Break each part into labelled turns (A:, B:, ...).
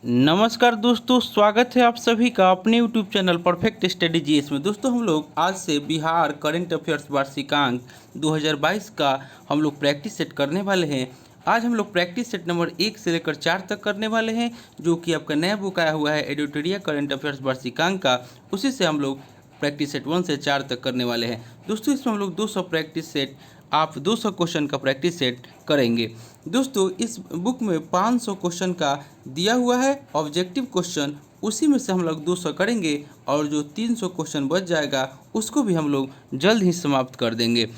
A: नमस्कार दोस्तों, स्वागत है आप सभी का अपने YouTube channel perfect study GS में। दोस्तों हम लोग आज से बिहार करंट अफेयर्स वार्षिकांक 2022 का हम लोग प्रैक्टिस सेट करने वाले हैं। आज हम लोग प्रैक्टिस सेट नंबर 1 से लेकर 4 तक करने वाले हैं, जो कि आपका नया बुक आया हुआ है एडिटोरिया करंट अफेयर्स वार्षिकांक का। उसी से हम लोग प्रैक्टिस सेट 1 से 4 तक करने वाले हैं। दोस्तों इसमें हम लोग 200 प्रैक्टिस सेट, आप 200 क्वेश्चन का प्रैक्टिस सेट करेंगे। दोस्तों इस बुक में 500 क्वेश्चन का दिया हुआ है ऑब्जेक्टिव क्वेश्चन, उसी में से हम लोग 200 करेंगे और जो 300 क्वेश्चन बच जाएगा उसको भी हम लोग जल्द ही समाप्त कर देंगे।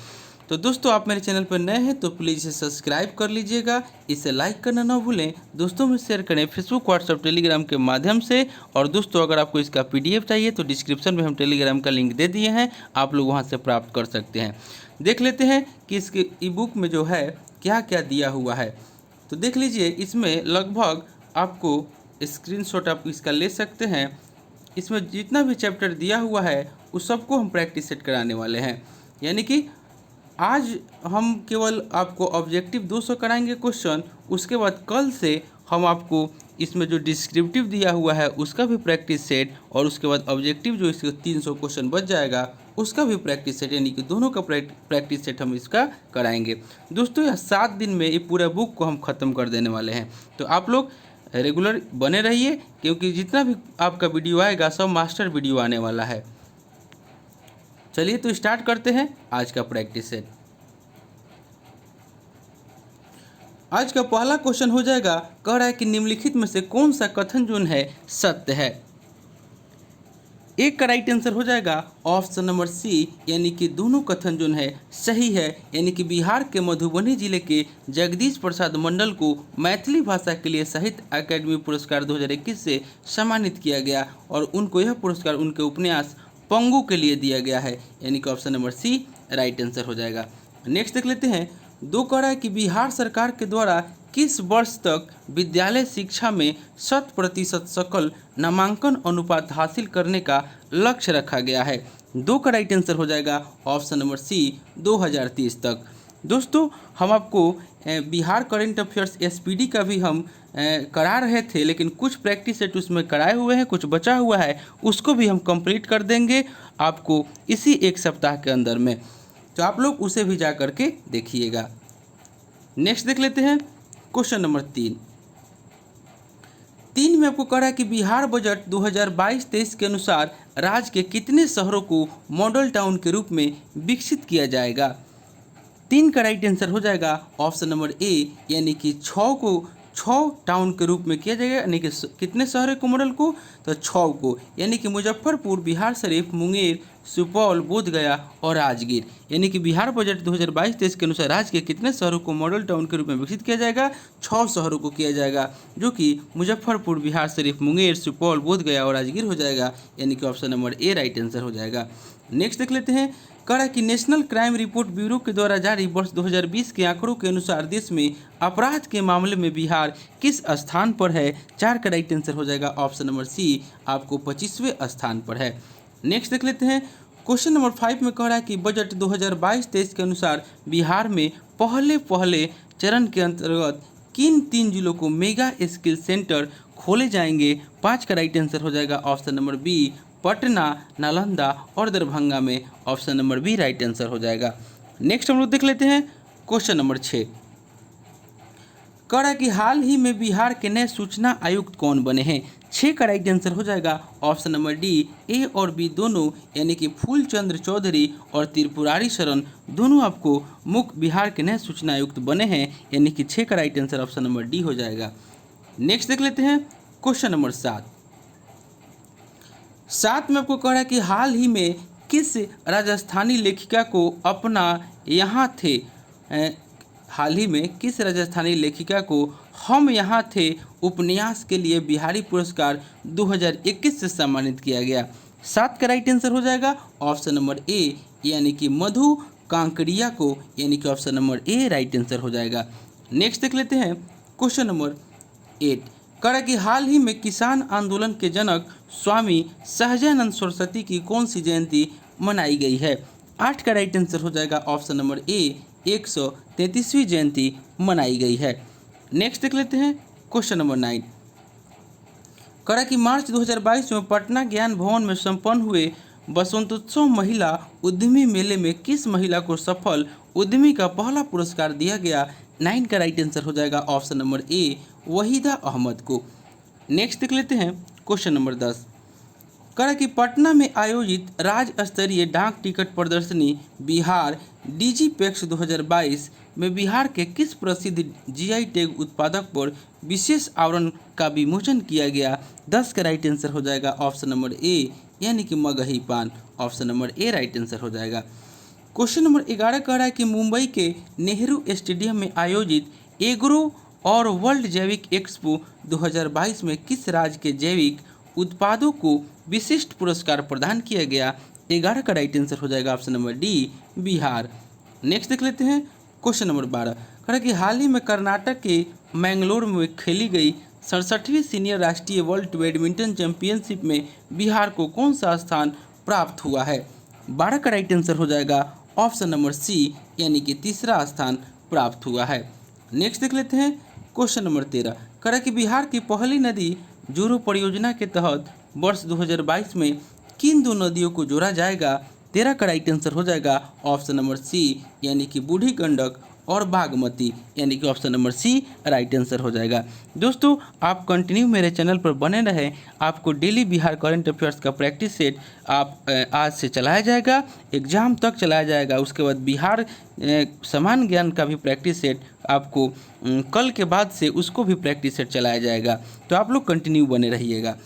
A: तो दोस्तों आप मेरे चैनल पर नए हैं तो प्लीज़ इसे सब्सक्राइब कर लीजिएगा, इसे लाइक करना ना भूलें, दोस्तों में शेयर करें फेसबुक, व्हाट्सएप, टेलीग्राम के माध्यम से। और दोस्तों अगर आपको इसका पीडीएफ चाहिए तो डिस्क्रिप्शन में हम टेलीग्राम का लिंक दे दिए हैं, आप लोग वहां से प्राप्त कर सकते हैं। देख लेते हैं कि इसके ई बुक में जो है क्या क्या दिया हुआ है। तो देख लीजिए, इसमें लगभग आपको स्क्रीनशॉट आप इसका ले सकते हैं। इसमें जितना भी चैप्टर दिया हुआ है उस सबको हम प्रैक्टिस सेट कराने वाले हैं। यानी कि आज हम केवल आपको ऑब्जेक्टिव 200 कराएंगे क्वेश्चन, उसके बाद कल से हम आपको इसमें जो डिस्क्रिप्टिव दिया हुआ है उसका भी प्रैक्टिस सेट, और उसके बाद ऑब्जेक्टिव जो इसका 300 क्वेश्चन बच जाएगा उसका भी प्रैक्टिस सेट, यानी कि दोनों का प्रैक्टिस सेट हम इसका कराएंगे। दोस्तों यह 7 दिन में ये पूरा बुक को हम ख़त्म कर देने वाले हैं। तो आप लोग रेगुलर बने रहिए, क्योंकि जितना भी आपका वीडियो आएगा सब मास्टर वीडियो आने वाला है। चलिए तो स्टार्ट करते हैं आज का प्रैक्टिस सेट। आज का पहला क्वेश्चन हो जाएगा, कह रहा है कि निम्नलिखित में से कौन सा कथन जो है सत्य है। एक का राइट आंसर हो जाएगा ऑप्शन नंबर सी, यानी कि दोनों कथन जो है सही है। यानी कि बिहार के मधुबनी जिले के जगदीश प्रसाद मंडल को मैथिली भाषा के लिए साहित्य अकादमी पुरस्कार 2021 से सम्मानित किया गया, और उनको यह पुरस्कार उनके उपन्यास पंगु के लिए दिया गया है। यानी कि option number C right answer हो जाएगा। नेक्स्ट देख लेते हैं, दो कह रहा है कि बिहार सरकार के द्वारा किस वर्ष तक विद्यालय शिक्षा में 100% सकल नामांकन अनुपात हासिल करने का लक्ष्य रखा गया है। दो का राइट आंसर हो जाएगा ऑप्शन नंबर सी 2030 तक। दोस्तों हम आपको बिहार करंट अफेयर्स एसपीडी का भी हम करा रहे थे, लेकिन कुछ प्रैक्टिस सेट उसमें कराए हुए हैं, कुछ बचा हुआ है, उसको भी हम कंप्लीट कर देंगे आपको इसी एक सप्ताह के अंदर में। तो आप लोग उसे भी जा करके देखिएगा। नेक्स्ट देख लेते हैं क्वेश्चन नंबर 3 में आपको कह रहा है कि बिहार बजट 2022-23 के अनुसार राज्य के कितने शहरों को मॉडल टाउन के रूप में विकसित किया जाएगा। 3 का राइट आंसर हो जाएगा ऑप्शन नंबर ए, यानी कि 6 टाउन के रूप में किया जाएगा। यानी कि कितने शहर को मॉडल को, तो 6 को, यानी कि मुजफ्फरपुर, बिहार शरीफ, मुंगेर, सुपौल, बोधगया और राजगीर। यानी कि बिहार बजट 2022-23 के अनुसार राज्य के कितने शहरों को मॉडल टाउन के रूप में विकसित किया जाएगा। 6 शहरों को किया जाएगा, जो कि मुजफ्फरपुर, बिहार शरीफ, मुंगेर, सुपौल, बोधगया और राजगीर हो जाएगा। यानी कि option number A right answer हो जाएगा। नेक्स्ट देख लेते हैं, कह रहा है कि नेशनल क्राइम रिपोर्ट ब्यूरो के द्वारा जारी वर्ष 2020 के आंकड़ों के अनुसार देश में अपराध के मामले में बिहार किस स्थान पर है। 4 का राइट आंसर हो जाएगा ऑप्शन नंबर सी, आपको 25वें स्थान पर है। नेक्स्ट देख लेते हैं, क्वेश्चन नंबर 5 में कह रहा है कि बजट 2022-23 के अनुसार बिहार में पहले चरण के अंतर्गत किन 3 जिलों को मेगा स्किल सेंटर खोले जाएंगे। 5 का राइट आंसर हो जाएगा option number B, Patna, Nalanda और दरभंगा में। Option number B right answer हो जाएगा। नेक्स्ट हम लोग देख लेते हैं क्वेश्चन नंबर 6, कह रहा है कि हाल ही में बिहार के नए सूचना आयुक्त कौन बने हैं। 6 का राइट आंसर हो जाएगा ऑप्शन नंबर डी, ए और बी दोनों, यानी कि फूलचंद्र चौधरी और त्रिपुरारी शरण दोनों आपको मुख्य बिहार के नए सूचना आयुक्त बने हैं। यानी कि 6 का right answer option number D हो जाएगा। नेक्स्ट देख लेते हैं क्वेश्चन नंबर 7 में आपको कह रहा है कि हाल ही में किस राजस्थानी लेखिका को अपना यहाँ थे हाल ही में किस राजस्थानी लेखिका को हम यहाँ थे उपन्यास के लिए बिहारी पुरस्कार 2021 से सम्मानित किया गया। 7 का राइट आंसर हो जाएगा ऑप्शन नंबर ए, यानी कि मधु कांकरिया को। यानी कि option number A right answer हो जाएगा। नेक्स्ट देख लेते हैं क्वेश्चन नंबर 8, कह रहा है कि हाल ही में किसान आंदोलन के जनक स्वामी सहजानंद सरस्वती की कौन सी जयंती मनाई गई है। 8 का राइट आंसर हो जाएगा ऑप्शन नंबर ए, 133वीं जयंती मनाई गई है। नेक्स्ट देख लेते हैं क्वेश्चन नंबर 9, करा कि मार्च 2022 में पटना ज्ञान भवन में संपन्न हुए बसंतोत्सव महिला उद्यमी मेले में किस महिला को सफल उद्यमी का पहला पुरस्कार दिया गया? 9 का राइट आंसर हो जाएगा option number A Waheeda Ahmed को। नेक्स्ट देख लेते हैं क्वेश्चन नंबर 10। करा कि पटना में आयोजित राज्य स्तरीय डाक टिकट प्रदर्शनी बिहार डिजीपैक्स 2022 में बिहार के किस प्रसिद्ध जीआई टैग उत्पादक पर विशेष आवरण का विमोचन किया गया? 10 का राइट आंसर हो जाएगा ऑप्शन नंबर ए यानी कि मगही पान। Option number A right answer हो जाएगा। क्वेश्चन नंबर 11 कह रहा है कि मुंबई के नेहरू स्टेडियम में आयोजित एग्रो और वर्ल्ड जैविक एक्सपो 2022 में किस राज्य के जैविक उत्पादों को विशिष्ट पुरस्कार प्रदान किया गया? 11 का राइट आंसर हो जाएगा option number D Bihar. Next देख लेते हैं क्वेश्चन नंबर 12 कह कि हाल ही में कर्नाटक के मैंगलोर में खेली गई 67वीं सीनियर राष्ट्रीय वर्ल्ड बैडमिंटन चैंपियनशिप में बिहार को कौन सा स्थान प्राप्त हुआ है? 12 का राइट आंसर हो जाएगा ऑप्शन नंबर सी यानी कि तीसरा स्थान प्राप्त हुआ है। नेक्स्ट देख लेते हैं क्वेश्चन नंबर 13 कह कि बिहार की पहली नदी जोरो परियोजना के तहत वर्ष 2022 में किन दो नदियों को जोड़ा जाएगा? 13 का राइट आंसर हो जाएगा ऑप्शन नंबर सी यानी कि बूढ़ी गंडक और बागमती यानी कि option number C right answer हो जाएगा। दोस्तों आप कंटिन्यू मेरे चैनल पर बने रहें, आपको डेली बिहार करंट अफेयर्स का प्रैक्टिस सेट आप आज से चलाया जाएगा, एग्जाम तक चलाया जाएगा। उसके बाद बिहार सामान्य ज्ञान का भी प्रैक्टिस सेट आपको कल के बाद से उसको भी प्रैक्टिस सेट चलाया जाएगा, तो आप लोग कंटिन्यू बने रहिएगा।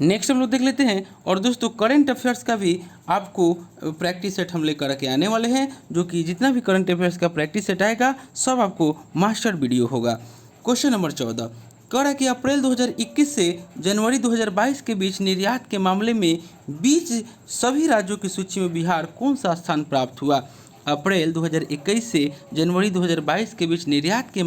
A: नेक्स्ट हम लोग देख लेते हैं और दोस्तों करंट अफेयर्स का भी आपको प्रैक्टिस सेट हम लेकर के आने वाले हैं, जो कि जितना भी करंट अफेयर्स का प्रैक्टिस सेट आएगा सब आपको मास्टर वीडियो होगा। क्वेश्चन नंबर 14 कह रहा है कि अप्रैल 2021 से जनवरी 2022 के बीच निर्यात के मामले में बीच सभी राज्यों की सूची में बिहार कौन सा स्थान प्राप्त हुआ? अप्रैल 2021 से जनवरी 2022 के बीच निर्यात के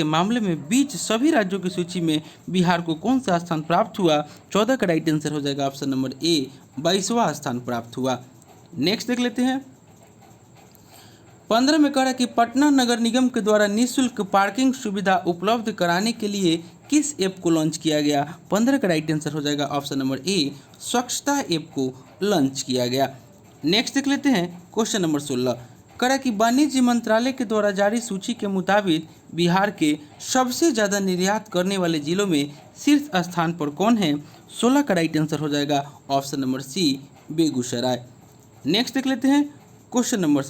A: मामले में बीच सभी राज्यों की सूची में बिहार को कौन सा स्थान प्राप्त हुआ? 14 का राइट आंसर हो जाएगा ऑप्शन नंबर ए 22वां स्थान प्राप्त हुआ। नेक्स्ट देख लेते हैं 15 में कह रहा है कि पटना नगर निगम के द्वारा निःशुल्क पार्किंग सुविधा उपलब्ध कराने के लिए किस ऐप को लॉन्च किया गया? 15 का राइट आंसर हो जाएगा ऑप्शन नंबर ए स्वच्छता ऐप को लॉन्च किया गया। नेक्स्ट देख लेते हैं क्वेश्चन नंबर 16 करा कि वाणिज्य मंत्रालय के द्वारा जारी सूची के मुताबिक बिहार के सबसे ज़्यादा निर्यात करने वाले जिलों में शीर्ष स्थान पर कौन है? 16 का राइट आंसर हो जाएगा option number C Begusarai. Next देख लेते हैं क्वेश्चन नंबर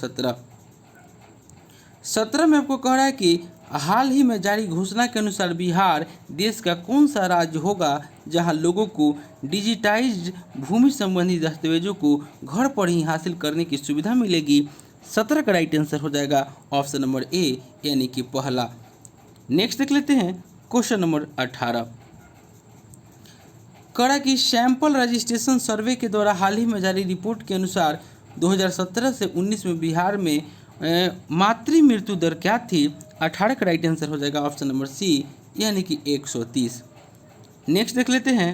A: 17 में आपको कह रहा है कि हाल ही में जारी घोषणा के अनुसार बिहार देश का कौन सा राज्य होगा जहां लोगों को डिजिटाइज्ड भूमि संबंधी दस्तावेजों को घर पर ही हासिल करने की सुविधा मिलेगी? 17 का राइट आंसर हो जाएगा ऑप्शन नंबर ए यानी कि पहला। नेक्स्ट देख लेते हैं क्वेश्चन नंबर 18 करा कि सैंपल रजिस्ट्रेशन सर्वे के द्वारा हाल ही में जारी रिपोर्ट के अनुसार 2017 से 19 में बिहार में मातृ मृत्यु दर क्या थी? 18 का राइट आंसर हो जाएगा ऑप्शन नंबर सी यानी कि 130। नेक्स्ट देख लेते हैं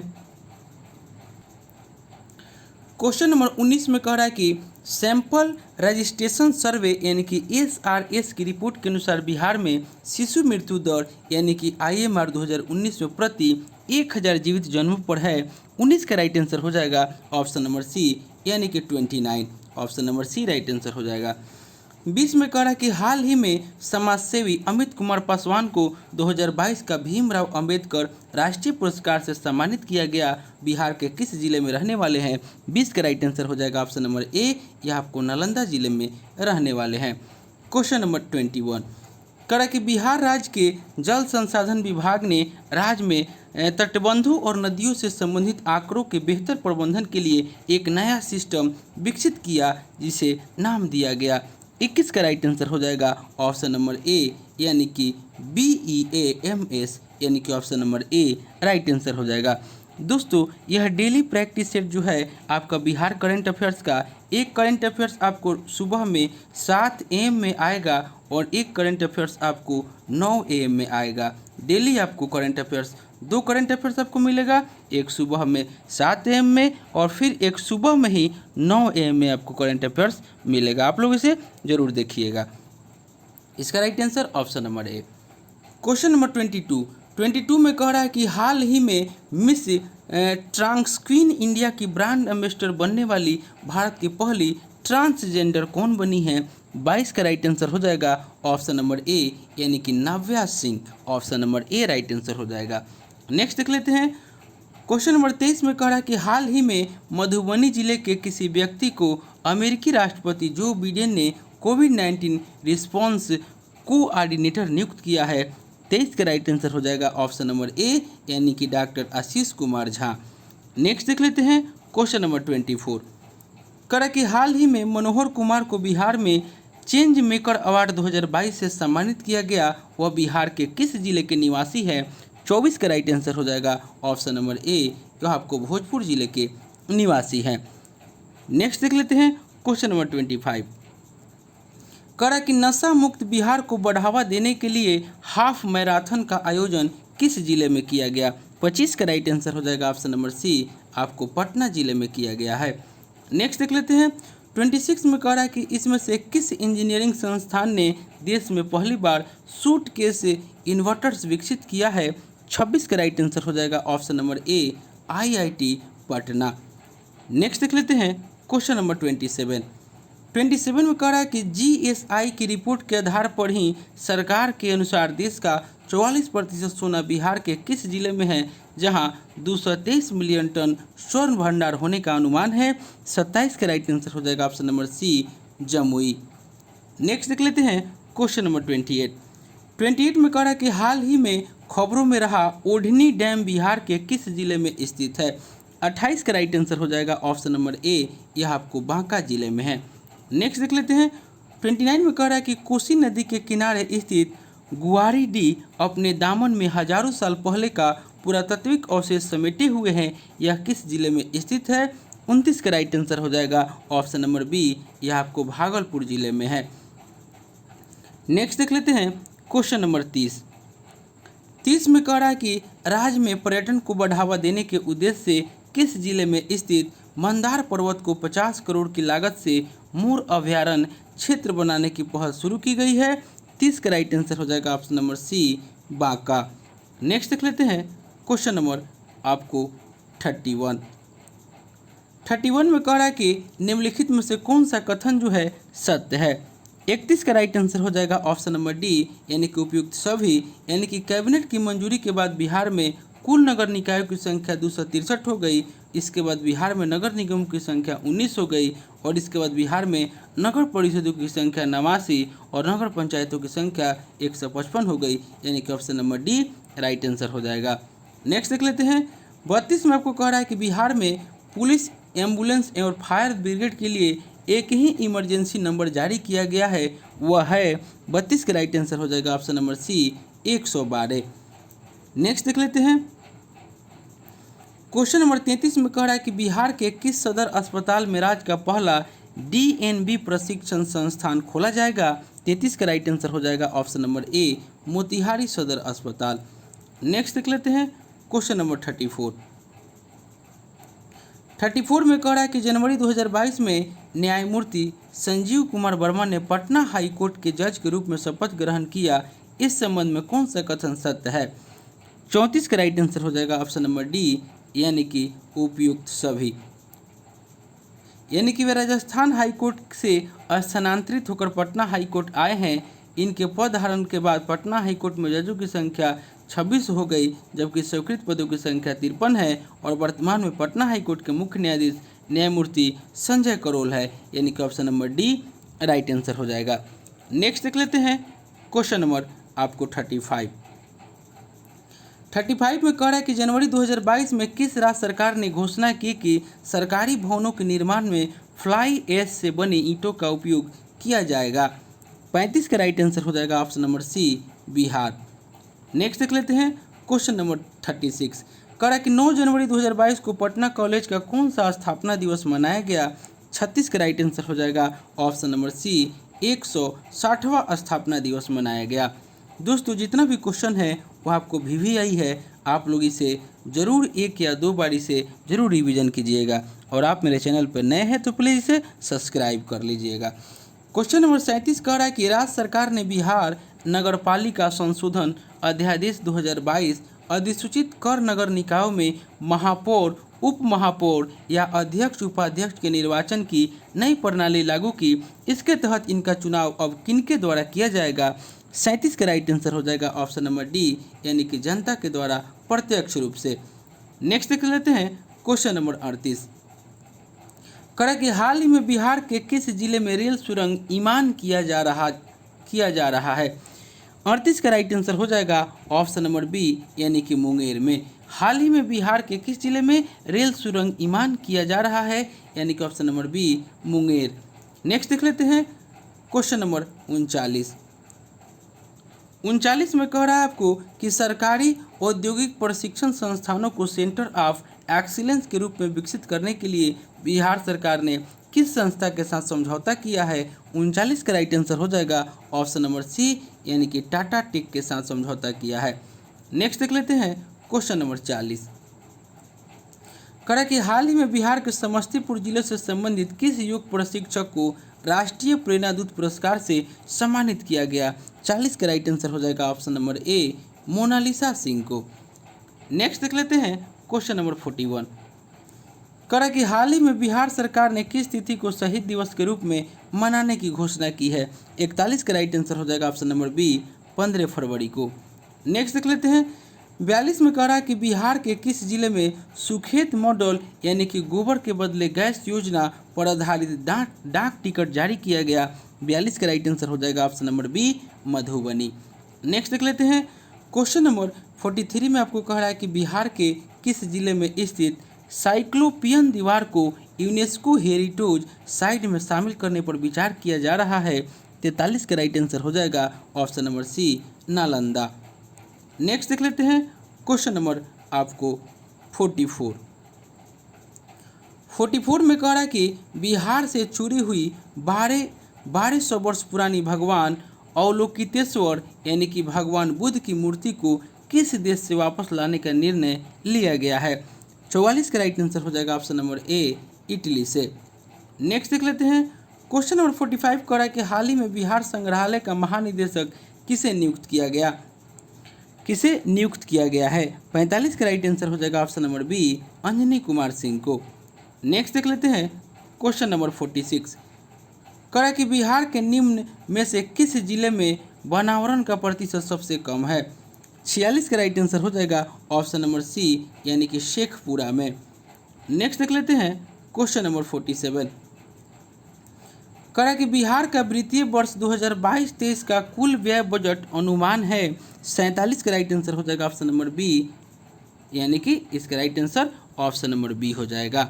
A: क्वेश्चन नंबर 19 में कह रहा है कि सैंपल रजिस्ट्रेशन सर्वे यानी कि SRS की रिपोर्ट के अनुसार बिहार में शिशु मृत्यु दर यानी कि IMR 2019 में प्रति 1000 जीवित जन्मों पर है। 19 का राइट आंसर हो जाएगा ऑप्शन नंबर सी यानी कि 29। Option number C right answer हो जाएगा। 20 में कह रहा है कि हाल ही में समाजसेवी अमित कुमार पासवान को 2022 का भीमराव अंबेडकर राष्ट्रीय पुरस्कार से सम्मानित किया गया? बिहार के किस जिले में रहने वाले हैं? 20 का राइट आंसर हो जाएगा ऑप्शन नंबर ए, यह आपको नालंदा जिले में रहने वाले हैं। क्वेश्चन नंबर 21 कह रहा है कि बिहार राज्य के जल संसाधन विभाग ने राज्य में तटबंधों और नदियों से संबंधित आंकड़ों के बेहतर प्रबंधन के लिए एक नया सिस्टम विकसित किया जिसे नाम दिया गया। 21 का राइट आंसर हो जाएगा ऑप्शन नंबर ए यानी कि BEAMS यानी कि option number A right answer हो जाएगा। दोस्तों यह डेली प्रैक्टिस सेट जो है आपका बिहार करंट अफेयर्स का, एक करंट अफेयर्स आपको सुबह में 7 AM में आएगा और एक करंट अफेयर्स आपको 9 AM में आएगा। डेली आपको करंट अफेयर्स 2 करंट अफेयर्स आपको मिलेगा, एक सुबह में 7 AM में और फिर एक सुबह में ही 9 AM में आपको करंट अफेयर्स मिलेगा। आप लोग इसे जरूर देखिएगा। इसका राइट आंसर ऑप्शन नंबर ए। क्वेश्चन नंबर 22 में कह रहा है कि हाल ही में मिस ट्रांसक्वीन इंडिया की ब्रांड एम्बेसडर बनने वाली भारत की पहली ट्रांसजेंडर कौन बनी है। 22 का राइट आंसर हो जाएगा ऑप्शन नंबर ए यानी कि Navya Singh. Option number A right answer हो जाएगा। नेक्स्ट देख लेते हैं। क्वेश्चन नंबर 23 में कह रहा है कि हाल ही में मधुबनी जिले के किसी व्यक्ति को अमेरिकी राष्ट्रपति जो बिडेन ने कोविड-19 रिस्पॉन्स कोऑर्डिनेटर नियुक्त किया है। 23 का राइट आंसर हो जाएगा ऑप्शन नंबर ए यानी कि डॉक्टर आशीष कुमार झा। नेक्स्ट देख लेते हैं। क्वेश्चन नंबर 24 करा कि हाल ही में मनोहर कुमार को बिहार में चेंज मेकर अवार्ड 2022 से सम्मानित किया गया। वह बिहार के किस जिले के निवासी है। 24 का राइट आंसर हो जाएगा ऑप्शन नंबर ए जो आपको भोजपुर जिले के निवासी हैं। नेक्स्ट देख लेते हैं। क्वेश्चन नंबर 25 करा कि नशा मुक्त बिहार को बढ़ावा देने के लिए हाफ मैराथन का आयोजन किस जिले में किया गया। 25 का राइट आंसर हो जाएगा ऑप्शन नंबर सी आपको पटना जिले में किया गया है। नेक्स्ट देख लेते हैं। 26 में कह रहा है कि इसमें से किस इंजीनियरिंग संस्थान ने देश में पहली बार सूटकेस इन्वर्टर्स विकसित किया है। 26 का राइट आंसर हो जाएगा ऑप्शन नंबर ए IIT पटना। नेक्स्ट देख लेते हैं। क्वेश्चन नंबर 27 में कह रहा है कि GSI की रिपोर्ट के आधार पर ही सरकार के अनुसार देश का 44% सोना बिहार के किस जिले में है जहां 223 मिलियन टन स्वर्ण भंडार होने का अनुमान है। 27 का राइट आंसर हो जाएगा option number C Jamui. Next देख लेते हैं। क्वेश्चन नंबर 28 में कह रहा है कि हाल ही में खबरों में रहा ओढ़नी डैम बिहार के किस जिले में स्थित है। 28 का राइट आंसर हो जाएगा ऑप्शन नंबर ए यह आपको बांका जिले में है। नेक्स्ट देख लेते हैं। 29 में कह रहा है कि कोसी नदी के किनारे स्थित गुआरीडी अपने दामन में हजारों साल पहले का पुरातात्विक अवशेष समेटे हुए हैं। यह किस जिले में स्थित है। 29 का राइट आंसर हो जाएगा ऑप्शन नंबर बी यह आपको भागलपुर जिले में है। नेक्स्ट देख लेते हैं। क्वेश्चन नंबर 30 में कह रहा है कि राज्य में पर्यटन को बढ़ावा देने के उद्देश्य से किस जिले में स्थित मंदार पर्वत को 50 करोड़ की लागत से मोर अभयारण्य क्षेत्र बनाने की पहल शुरू की गई है। 30 का राइट आंसर हो जाएगा option number C Banka. Next देख लेते हैं। क्वेश्चन नंबर आपको 31 में कह रहा है कि निम्नलिखित में से कौन सा कथन जो है सत्य है। 31 का राइट आंसर हो जाएगा ऑप्शन नंबर डी यानी कि उपयुक्त सभी यानी कि कैबिनेट की मंजूरी के बाद बिहार में कुल नगर निकायों की संख्या 263 हो गई। इसके बाद बिहार में नगर निगमों की संख्या 19 हो गई और इसके बाद बिहार में नगर परिषदों की संख्या 89 और नगर पंचायतों की संख्या 155 हो गई यानी कि option number D right answer हो जाएगा। नेक्स्ट देख लेते हैं। 32 में आपको कह रहा है कि बिहार में पुलिस एम्बुलेंस और फायर ब्रिगेड के लिए एक ही इमरजेंसी नंबर जारी किया गया है वह है 32 का राइट आंसर हो जाएगा ऑप्शन नंबर सी 112। नेक्स्ट देख लेते हैं। क्वेश्चन नंबर 33 में कह रहा है कि बिहार के किस सदर अस्पताल में राज्य का पहला DNB प्रशिक्षण संस्थान खोला जाएगा। 33 का राइट आंसर हो जाएगा ऑप्शन नंबर ए मोतिहारी सदर अस्पताल। नेक्स्ट देख लेते हैं। क्वेश्चन नंबर 34 में कह रहा है कि जनवरी 2022 में न्यायमूर्ति संजीव कुमार वर्मा ने पटना हाई कोर्ट के जज के रूप में शपथ ग्रहण किया। इस संबंध में कौन सा कथन सत्य है। 34 का राइट आंसर हो जाएगा ऑप्शन नंबर डी यानी कि उपयुक्त सभी यानी कि वे राजस्थान हाई कोर्ट से स्थानांतरित होकर पटना हाई कोर्ट आए हैं। इनके पद धारण के बाद पटना हाई कोर्ट में जजों की संख्या 26 हो गई जबकि स्वीकृत पदों की संख्या 53 है और वर्तमान में पटना हाई कोर्ट के मुख्य न्यायाधीश न्यायमूर्ति संजय करोल है यानी कि option number D right answer हो जाएगा। नेक्स्ट देख लेते हैं। क्वेश्चन नंबर आपको 35 में कह रहा है कि जनवरी 2022 में किस राज्य सरकार ने घोषणा की कि सरकारी भवनों के निर्माण में फ्लाई ऐश से बनी ईंटों का उपयोग किया जाएगा। 35 का राइट आंसर हो जाएगा option number C Bihar. Next देख लेते हैं। क्वेश्चन नंबर 36 कह रहा है कि 9 जनवरी 2022 को पटना कॉलेज का कौन सा स्थापना दिवस मनाया गया। 36 का राइट आंसर हो जाएगा ऑप्शन नंबर सी 160वां स्थापना दिवस मनाया गया। दोस्तों जितना भी क्वेश्चन है वो आपको VVI है, आप लोग इसे ज़रूर 1 या 2 बार इसे ज़रूर रिवीजन कीजिएगा और आप मेरे चैनल पर नए हैं तो प्लीज़ इसे सब्सक्राइब कर लीजिएगा। क्वेश्चन नंबर 37 कह रहा है कि राज्य सरकार ने बिहार नगरपालिका संशोधन अध्यादेश 2022 अधिसूचित कर नगर निकायों में महापौर, उप महापौर या अध्यक्ष उपाध्यक्ष के निर्वाचन की नई प्रणाली लागू की। इसके तहत इनका चुनाव अब किनके द्वारा किया जाएगा? 37 का राइट आंसर हो जाएगा ऑप्शन नंबर डी, यानी कि जनता के द्वारा प्रत्यक्ष रूप से। नेक्स्ट देख लेते हैं क्वेश्चन नंबर 38 करें कि हाल ही में बिहार के किस जिले में रेल सुरंग निर्माण किया जा रहा है? 38 का राइट आंसर हो जाएगा ऑप्शन नंबर बी, यानी कि मुंगेर में। हाल ही में बिहार के किस जिले में रेल सुरंग निर्माण किया जा रहा है? यानी कि option number B, Munger. Next देख लेते हैं क्वेश्चन नंबर 39 में कह रहा है आपको कि सरकारी औद्योगिक प्रशिक्षण संस्थानों को सेंटर ऑफ एक्सीलेंस के रूप में विकसित करने के लिए बिहार सरकार ने किस संस्था के साथ समझौता किया है? 39 का राइट आंसर हो जाएगा ऑप्शन नंबर सी, यानी कि टाटा टेक के साथ समझौता किया है। नेक्स्ट देख लेते हैं क्वेश्चन नंबर 40 करें कि हाल ही में बिहार के समस्तीपुर जिले से संबंधित किस योग प्रशिक्षक को राष्ट्रीय प्रेरणादूत पुरस्कार से सम्मानित किया गया? 40 का राइट आंसर हो जाएगा option number A, Monalisa Singh को। नेक्स्ट देख लेते हैं क्वेश्चन नंबर 41 करें कि हाल ही में बिहार सरकार ने किस तिथि को शहीद दिवस के रूप में मनाने की घोषणा की है? 41 का राइट आंसर हो जाएगा ऑप्शन नंबर बी, 15 फरवरी को। नेक्स्ट देख लेते हैं 42 में कह रहा है कि बिहार के किस जिले में सुखेत मॉडल यानी कि गोबर के बदले गैस योजना पर आधारित डाक टिकट जारी किया गया? 42 का राइट आंसर हो जाएगा option number B, Madhubani. Next देख लेते हैं क्वेश्चन नंबर 43 में आपको कह रहा है कि बिहार के किस जिले में स्थित साइक्लोपियन दीवार को यूनेस्को हेरिटेज साइट में शामिल करने पर विचार किया जा रहा है? 43 का राइट आंसर हो जाएगा option number C, Nalanda. Next देख लेते हैं क्वेश्चन नंबर आपको 44 में कह रहा है कि बिहार से चोरी हुई 1200 वर्ष पुरानी भगवान अवलोकितेश्वर यानी कि भगवान बुद्ध की मूर्ति को किस देश से वापस लाने का निर्णय लिया गया है? 44 का राइट आंसर हो जाएगा ऑप्शन नंबर ए, इटली से। नेक्स्ट देख लेते हैं क्वेश्चन नंबर 45 कह रहा है कि हाल ही में बिहार संग्रहालय का महानिदेशक किसे नियुक्त किया गया है? 45 का राइट आंसर हो जाएगा option number B, Anjani Kumar Singh को। नेक्स्ट देख लेते हैं क्वेश्चन नंबर 46 कह रहा है कि बिहार के निम्न में से किस जिले में वनावरण का प्रतिशत सबसे कम है? 46 का राइट आंसर हो जाएगा ऑप्शन नंबर सी, यानी कि शेखपुरा में। नेक्स्ट देख लेते हैं क्वेश्चन नंबर 47 कह रहा है कि बिहार का वित्तीय वर्ष 2022-23 का कुल व्यय बजट अनुमान है? 47 का राइट आंसर हो जाएगा ऑप्शन नंबर बी, यानी कि इसका right answer option number B हो जाएगा।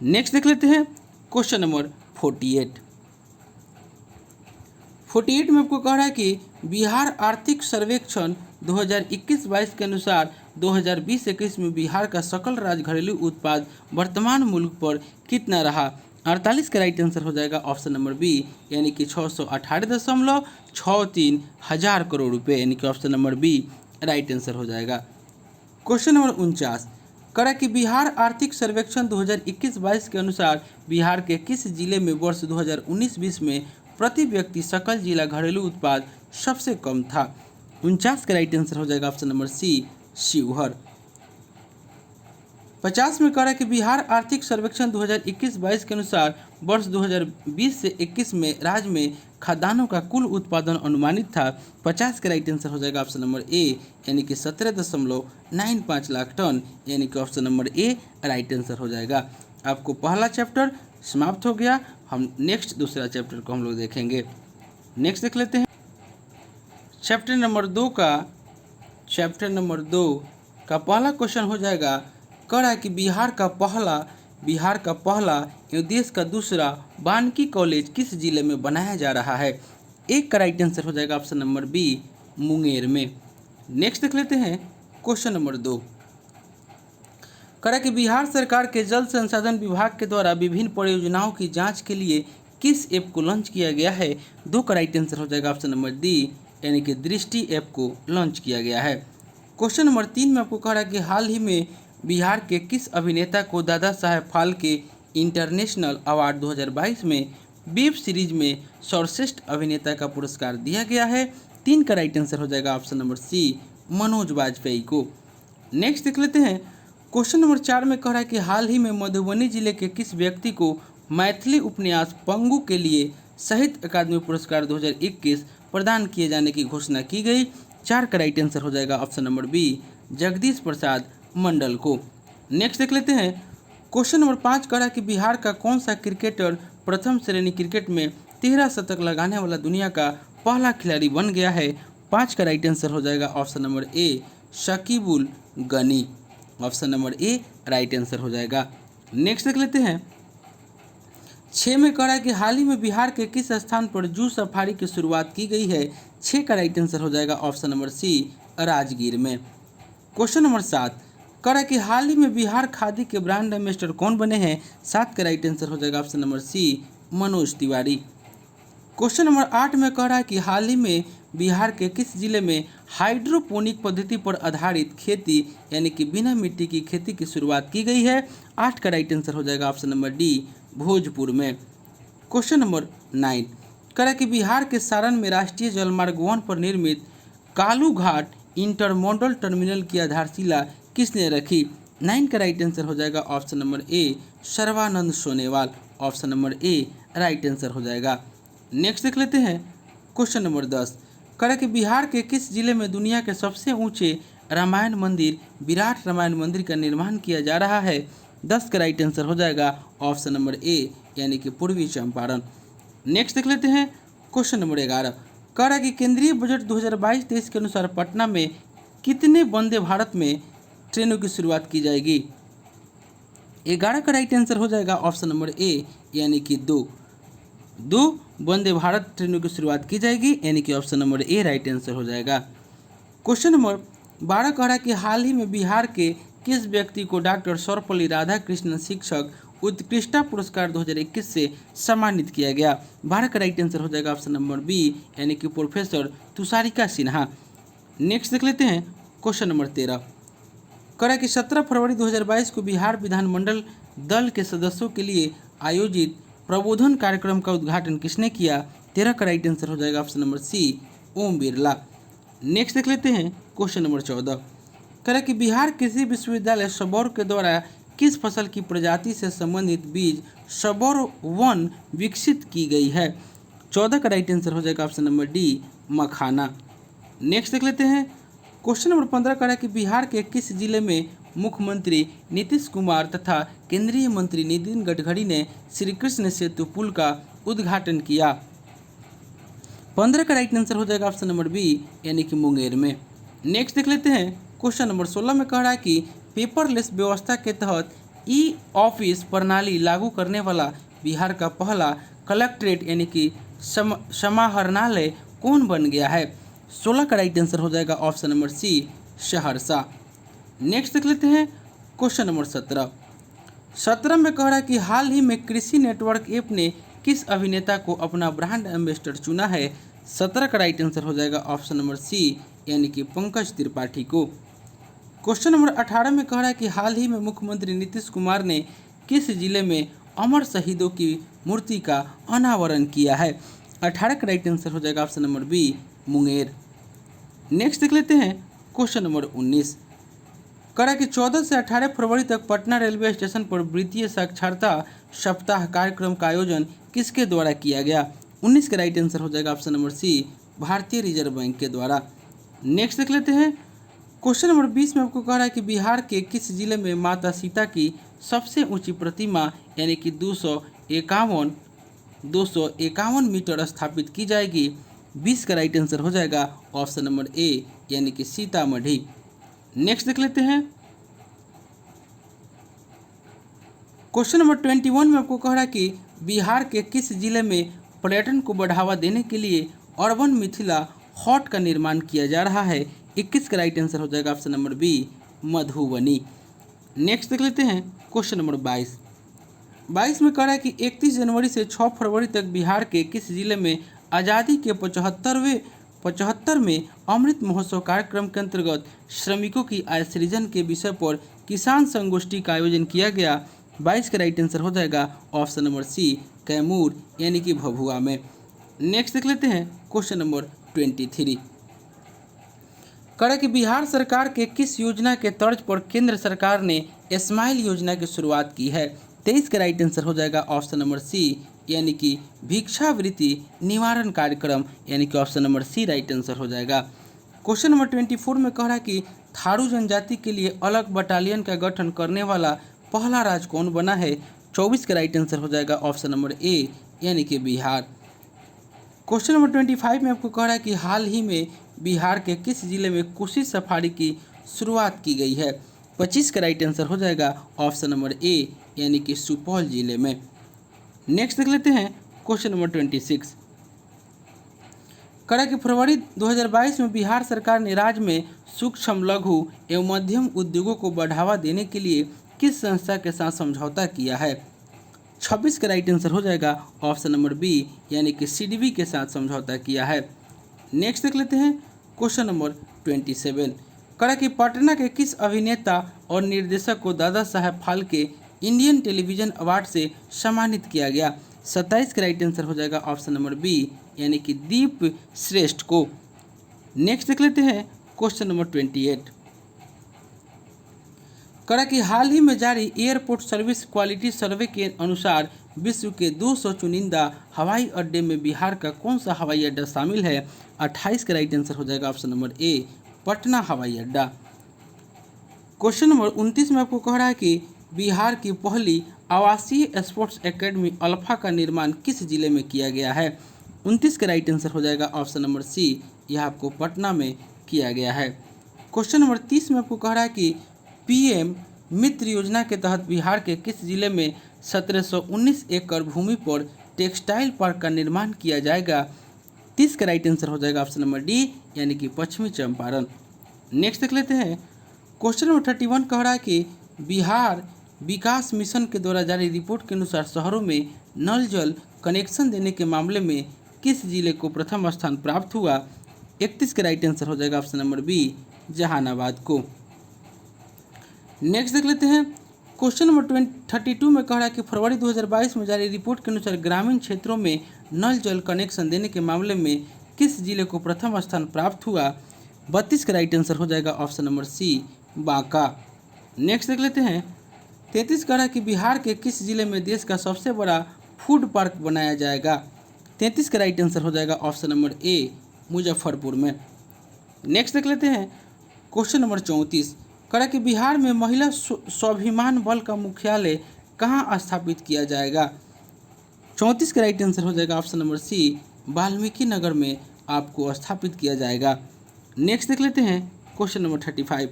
A: नेक्स्ट देख लेते हैं क्वेश्चन नंबर 48 में आपको कह रहा है कि बिहार आर्थिक सर्वेक्षण 2021-22 के अनुसार 2020-21 में बिहार का सकल राज्य घरेलू उत्पाद वर्तमान मूल्य पर कितना रहा? 48 का राइट आंसर हो जाएगा ऑप्शन नंबर बी, यानी कि 618.63 हजार करोड़ रुपए, यानी कि option number B right answer हो जाएगा। क्वेश्चन नंबर 49 करा कि बिहार आर्थिक सर्वेक्षण 2021-22 के अनुसार बिहार के किस जिले में वर्ष 2019-20 में प्रति व्यक्ति सकल जिला घरेलू उत्पाद सबसे कम था? 49 का राइट आंसर हो जाएगा ऑप्शन नंबर सी, शिवहर। 50 में कह रहा है कि बिहार आर्थिक सर्वेक्षण 2021-22 के अनुसार वर्ष 2020 से 21 में राज्य में खाद्यान्नों का कुल उत्पादन अनुमानित था। 50 का राइट आंसर हो जाएगा ऑप्शन नंबर ए, यानी कि 17.95 लाख टन, यानी कि option number A right answer हो जाएगा। आपको पहला चैप्टर समाप्त हो गया। हम नेक्स्ट दूसरा चैप्टर को हम लोग देखेंगे। नेक्स्ट देख लेते हैं चैप्टर नंबर 2 का पहला क्वेश्चन हो जाएगा, कह रहा है कि बिहार का पहला एवं देश का दूसरा वानिकी कॉलेज किस जिले में बनाया जा रहा है? एक का राइट आंसर हो जाएगा ऑप्शन नंबर बी, मुंगेर में। नेक्स्ट देख लेते हैं क्वेश्चन नंबर 2, कह रहा है कि बिहार सरकार के जल संसाधन विभाग के द्वारा विभिन्न परियोजनाओं की जांच के लिए किस ऐप को लॉन्च किया गया है? 2 का राइट आंसर हो जाएगा ऑप्शन नंबर डी, यानी कि दृष्टि ऐप को लॉन्च किया गया है। क्वेश्चन नंबर 3 में आपको कह रहा है कि हाल ही में बिहार के किस अभिनेता को दादा साहेब फाल्के इंटरनेशनल अवार्ड 2022 में वेब सीरीज में सर्वश्रेष्ठ अभिनेता का पुरस्कार दिया गया है? 3 का राइट आंसर हो जाएगा option number C, Manoj Vajpayee को। नेक्स्ट देख लेते हैं, क्वेश्चन नंबर 4 में कह रहा है कि हाल ही में मधुबनी जिले के किस व्यक्ति को मैथिली उपन्यास पंगु के लिए साहित्य अकादमी पुरस्कार 2021 प्रदान किए जाने की घोषणा की गई? 4 का राइट आंसर हो जाएगा option number B, Jagdish Prasad Mandal को। नेक्स्ट देख लेते हैं, क्वेश्चन नंबर 5 कह रहा है कि बिहार का कौन सा क्रिकेटर प्रथम श्रेणी क्रिकेट में 13 शतक लगाने वाला दुनिया का पहला खिलाड़ी बन गया है? 5 का राइट आंसर हो जाएगा option number A, Shakibul Gani. Option number A right answer हो जाएगा। नेक्स्ट देख लेते हैं, 6 में कह रहा है कि हाल ही में बिहार के किस स्थान पर जू सफारी की शुरुआत की गई है? 6 का राइट आंसर हो जाएगा ऑप्शन नंबर सी, राजगीर में। क्वेश्चन नंबर 7 कह रहा है कि हाल ही में बिहार खादी के ब्रांड एम्बेसडर कौन बने हैं? 7 का राइट आंसर हो जाएगा option number C, Manoj Tiwari. Question number 8 में कह रहा है कि हाल ही में बिहार के किस जिले में हाइड्रोपोनिक पद्धति पर आधारित खेती यानी कि बिना मिट्टी की खेती की शुरुआत की गई है? 8 का राइट आंसर हो जाएगा ऑप्शन नंबर डी, भोजपुर में। क्वेश्चन नंबर 9 कह रहा है कि बिहार के सारण में राष्ट्रीय जलमार्ग 1 पर निर्मित कालू घाट इंटरमोडल टर्मिनल की आधारशिला किसने रखी? 9 का राइट आंसर हो जाएगा option number A, Sarbananda Sonewal. Option number A right answer हो जाएगा। नेक्स्ट देख लेते हैं, क्वेश्चन नंबर 10 कह रहा है कि बिहार के किस जिले में दुनिया के सबसे ऊंचे रामायण मंदिर विराट रामायण मंदिर का निर्माण किया जा रहा है? 10 का राइट आंसर हो जाएगा ऑप्शन नंबर ए यानी कि पूर्वी चंपारण। नेक्स्ट देख लेते हैं, क्वेश्चन नंबर 11 कह रहा है कि केंद्रीय बजट 2022-23 के अनुसार पटना में कितने वंदे भारत में ट्रेनों की शुरुआत की जाएगी? 11 का राइट आंसर हो जाएगा ऑप्शन नंबर ए यानी कि 2 वंदे भारत ट्रेनों की शुरुआत की जाएगी यानी कि option number A right answer हो जाएगा। क्वेश्चन नंबर 12 कह रहा है कि हाल ही में बिहार के किस व्यक्ति को डॉक्टर सर्वपल्ली राधाकृष्णन शिक्षक उत्कृष्टता पुरस्कार 2021 से सम्मानित किया गया? 12 का राइट आंसर हो जाएगा ऑप्शन नंबर बी यानी कि प्रोफेसर तुषारिका सिन्हा। नेक्स्ट देख लेते हैं, क्वेश्चन नंबर 13 कह रहा है कि 17 फरवरी 2022 को बिहार विधानमंडल दल के सदस्यों के लिए आयोजित प्रबोधन कार्यक्रम का उद्घाटन किसने किया? 13 का राइट आंसर हो जाएगा ऑप्शन नंबर सी, ओम बिरला। नेक्स्ट देख लेते हैं, क्वेश्चन नंबर 14 कह रहा है कि बिहार कृषि विश्वविद्यालय सबौर के द्वारा किस फसल की प्रजाति से संबंधित बीज सबौर 1 विकसित की गई है? 14 का राइट आंसर हो जाएगा ऑप्शन नंबर डी, मखाना। नेक्स्ट देख लेते हैं, क्वेश्चन नंबर 15 कह रहा है कि बिहार के किस जिले में मुख्यमंत्री नीतीश कुमार तथा केंद्रीय मंत्री नितिन गडकरी ने श्री कृष्ण सेतु पुल का उद्घाटन किया? 15 का राइट आंसर हो जाएगा ऑप्शन नंबर बी यानी कि मुंगेर में। नेक्स्ट देख लेते हैं, क्वेश्चन नंबर 16 में कह रहा है कि पेपरलेस व्यवस्था के तहत ई ऑफिस प्रणाली लागू करने वाला बिहार का पहला कलेक्ट्रेट यानी कि समाहरणालय कौन बन गया है? 16 का राइट आंसर हो जाएगा option number C, Saharsa. Next देख लेते हैं, क्वेश्चन नंबर 17 में कह रहा है कि हाल ही में कृषि नेटवर्क ऐप ने किस अभिनेता को अपना ब्रांड एम्बेसडर चुना है? 17 का राइट आंसर हो जाएगा ऑप्शन नंबर सी यानी कि पंकज त्रिपाठी को। क्वेश्चन नंबर 18 में कह रहा है कि हाल ही में मुख्यमंत्री नीतीश कुमार ने किस जिले में अमर शहीदों की मूर्ति का अनावरण किया है? 18 का राइट आंसर हो जाएगा option number B, Munger. Next देख लेते हैं, क्वेश्चन नंबर 19 कह रहा है कि 14 से 18 फरवरी तक पटना रेलवे स्टेशन पर वित्तीय साक्षरता सप्ताह कार्यक्रम का आयोजन किसके द्वारा किया गया? 19 का राइट आंसर हो जाएगा ऑप्शन नंबर सी, भारतीय रिजर्व बैंक के द्वारा। नेक्स्ट देख लेते हैं, क्वेश्चन नंबर 20 में आपको कह रहा है कि बिहार के किस जिले में माता सीता की सबसे ऊंची प्रतिमा यानी कि 251 मीटर स्थापित की जाएगी? 20 का राइट आंसर हो जाएगा ऑप्शन नंबर ए यानी कि सीतामढ़ी। नेक्स्ट देख लेते हैं, क्वेश्चन नंबर 21 में आपको कह रहा है कि बिहार के किस जिले में पर्यटन को बढ़ावा देने के लिए अर्बन मिथिला हॉट का निर्माण किया जा रहा है? 21 का राइट आंसर हो जाएगा option number B, Madhubani. Next देख लेते हैं, क्वेश्चन नंबर 22 में कह रहा है कि 31 जनवरी से 6 फरवरी तक बिहार के किस जिले में आज़ादी के 75 में अमृत महोत्सव कार्यक्रम के अंतर्गत श्रमिकों की आय सृजन के विषय पर किसान संगोष्ठी का आयोजन किया गया? 22 का राइट आंसर हो जाएगा ऑप्शन नंबर सी, कैमूर यानी कि भभुआ में। नेक्स्ट देख लेते हैं क्वेश्चन नंबर 23। करें कि बिहार सरकार के किस योजना के तर्ज पर केंद्र सरकार ने स्माइल योजना की शुरुआत की है। 23 का राइट आंसर हो जाएगा ऑप्शन नंबर सी यानी कि भिक्षावृत्ति निवारण कार्यक्रम यानी कि option number C right answer हो जाएगा। क्वेश्चन नंबर 24 में कह रहा है कि थारू जनजाति के लिए अलग बटालियन का गठन करने वाला पहला राज्य कौन बना है। 24 का राइट आंसर हो जाएगा ऑप्शन नंबर ए यानी कि बिहार। क्वेश्चन नंबर 25 में आपको कह रहा है कि हाल ही में बिहार के किस जिले में कोसी सफारी की शुरुआत की गई है। 25 का राइट आंसर हो जाएगा ऑप्शन नंबर ए यानी कि सुपौल जिले में। नेक्स्ट देख लेते हैं क्वेश्चन नंबर 26। कह रहा है कि फरवरी 2022 में बिहार सरकार ने राज्य में सूक्ष्म लघु एवं मध्यम उद्योगों को बढ़ावा देने के लिए किस संस्था के साथ समझौता किया है। 26 का राइट आंसर हो जाएगा ऑप्शन नंबर बी यानी कि सीडीबी के साथ समझौता किया है। नेक्स्ट देख लेते हैं क्वेश्चन नंबर 27। कहा कि पटना के किस अभिनेता और निर्देशक को Dada Saheb Phalke Indian television award से सम्मानित किया गया। 27 का राइट आंसर हो जाएगा ऑप्शन नंबर बी यानी कि दीप श्रेष्ठ को। नेक्स्ट देख लेते हैं क्वेश्चन नंबर 28। कहा कि हाल ही में जारी एयरपोर्ट सर्विस क्वालिटी सर्वे के अनुसार विश्व के 200 चुनिंदा हवाई अड्डे में बिहार का कौन सा हवाई अड्डा शामिल है। 28 का राइट आंसर हो जाएगा ऑप्शन नंबर ए पटना हवाई अड्डा। क्वेश्चन नंबर 29 में आपको कह रहा है कि बिहार की पहली आवासीय स्पोर्ट्स एकेडमी अल्फा का निर्माण किस जिले में किया गया है। 29 का राइट आंसर हो जाएगा ऑप्शन नंबर सी यह आपको पटना में किया गया है। क्वेश्चन नंबर 30 में आपको कह रहा है कि पीएम मित्र योजना के तहत बिहार के किस जिले में 1719 एकड़ भूमि पर टेक्सटाइल पार्क का निर्माण किया जाएगा। 30 का राइट आंसर हो जाएगा ऑप्शन नंबर डी यानी कि पश्चिमी चंपारण। नेक्स्ट देख लेते हैं क्वेश्चन नंबर 31 कह रहा है कि बिहार विकास मिशन के द्वारा जारी रिपोर्ट के अनुसार शहरों में नल जल कनेक्शन देने के मामले में किस जिले को प्रथम स्थान प्राप्त हुआ। 31 का राइट आंसर हो जाएगा ऑप्शन नंबर बी जहानाबाद को। नेक्स्ट देख लेते हैं क्वेश्चन नंबर 32 में कह रहा है कि फरवरी 2022 में जारी रिपोर्ट के अनुसार ग्रामीण क्षेत्रों में नल जल कनेक्शन देने के मामले में किस जिले को प्रथम स्थान प्राप्त हुआ। 32 का राइट आंसर हो जाएगा option number C Banka. Next देख लेते हैं 33 कह रहा है कि बिहार के किस जिले में देश का सबसे बड़ा फूड पार्क बनाया जाएगा। 33 का राइट आंसर हो जाएगा ऑप्शन नंबर ए मुजफ्फरपुर में। नेक्स्ट देख लेते हैं क्वेश्चन नंबर 34 कह रहा है कि बिहार में महिला स्वाभिमान बल का मुख्यालय कहाँ स्थापित किया जाएगा। 34 का राइट आंसर हो जाएगा ऑप्शन नंबर सी वाल्मीकि नगर में आपको स्थापित किया जाएगा। नेक्स्ट देख लेते हैं क्वेश्चन नंबर 35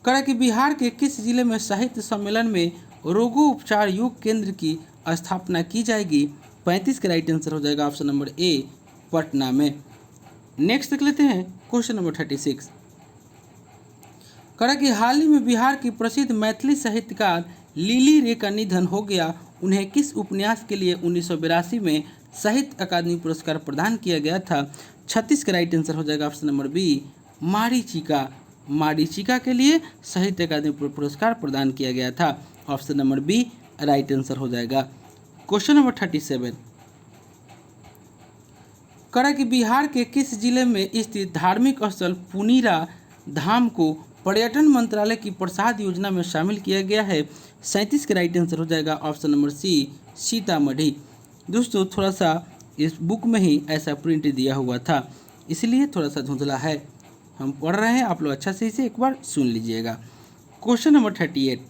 A: कह रहा है कि बिहार के किस जिले में साहित्य सम्मेलन में रोगो उपचार योग केंद्र की स्थापना की जाएगी। 35 का राइट आंसर हो जाएगा ऑप्शन नंबर ए पटना में। नेक्स्ट देख लेते हैं क्वेश्चन नंबर 36 कह रहा है कि हाल ही में बिहार की प्रसिद्ध मैथिली साहित्यकार लिली रे का निधन हो गया। उन्हें किस उपन्यास के लिए 1982 में साहित्य अकादमी पुरस्कार प्रदान किया गया था। 36 का राइट आंसर हो जाएगा option number B Marichika. Marichika के लिए साहित्य अकादमी पुरस्कार प्रदान किया गया था। Option number B right answer हो जाएगा। क्वेश्चन नंबर 37 कह रहा है कि बिहार के किस जिले में स्थित धार्मिक स्थल पुनीरा धाम को पर्यटन मंत्रालय की प्रसाद योजना में शामिल किया गया है। 37 का राइट आंसर हो जाएगा ऑप्शन नंबर सी सीतामढ़ी। दोस्तों थोड़ा सा इस बुक में ही ऐसा प्रिंट दिया हुआ था इसलिए थोड़ा सा धुंधला है, हम पढ़ रहे हैं, आप लोग अच्छा से इसे एक बार सुन लीजिएगा। क्वेश्चन नंबर 38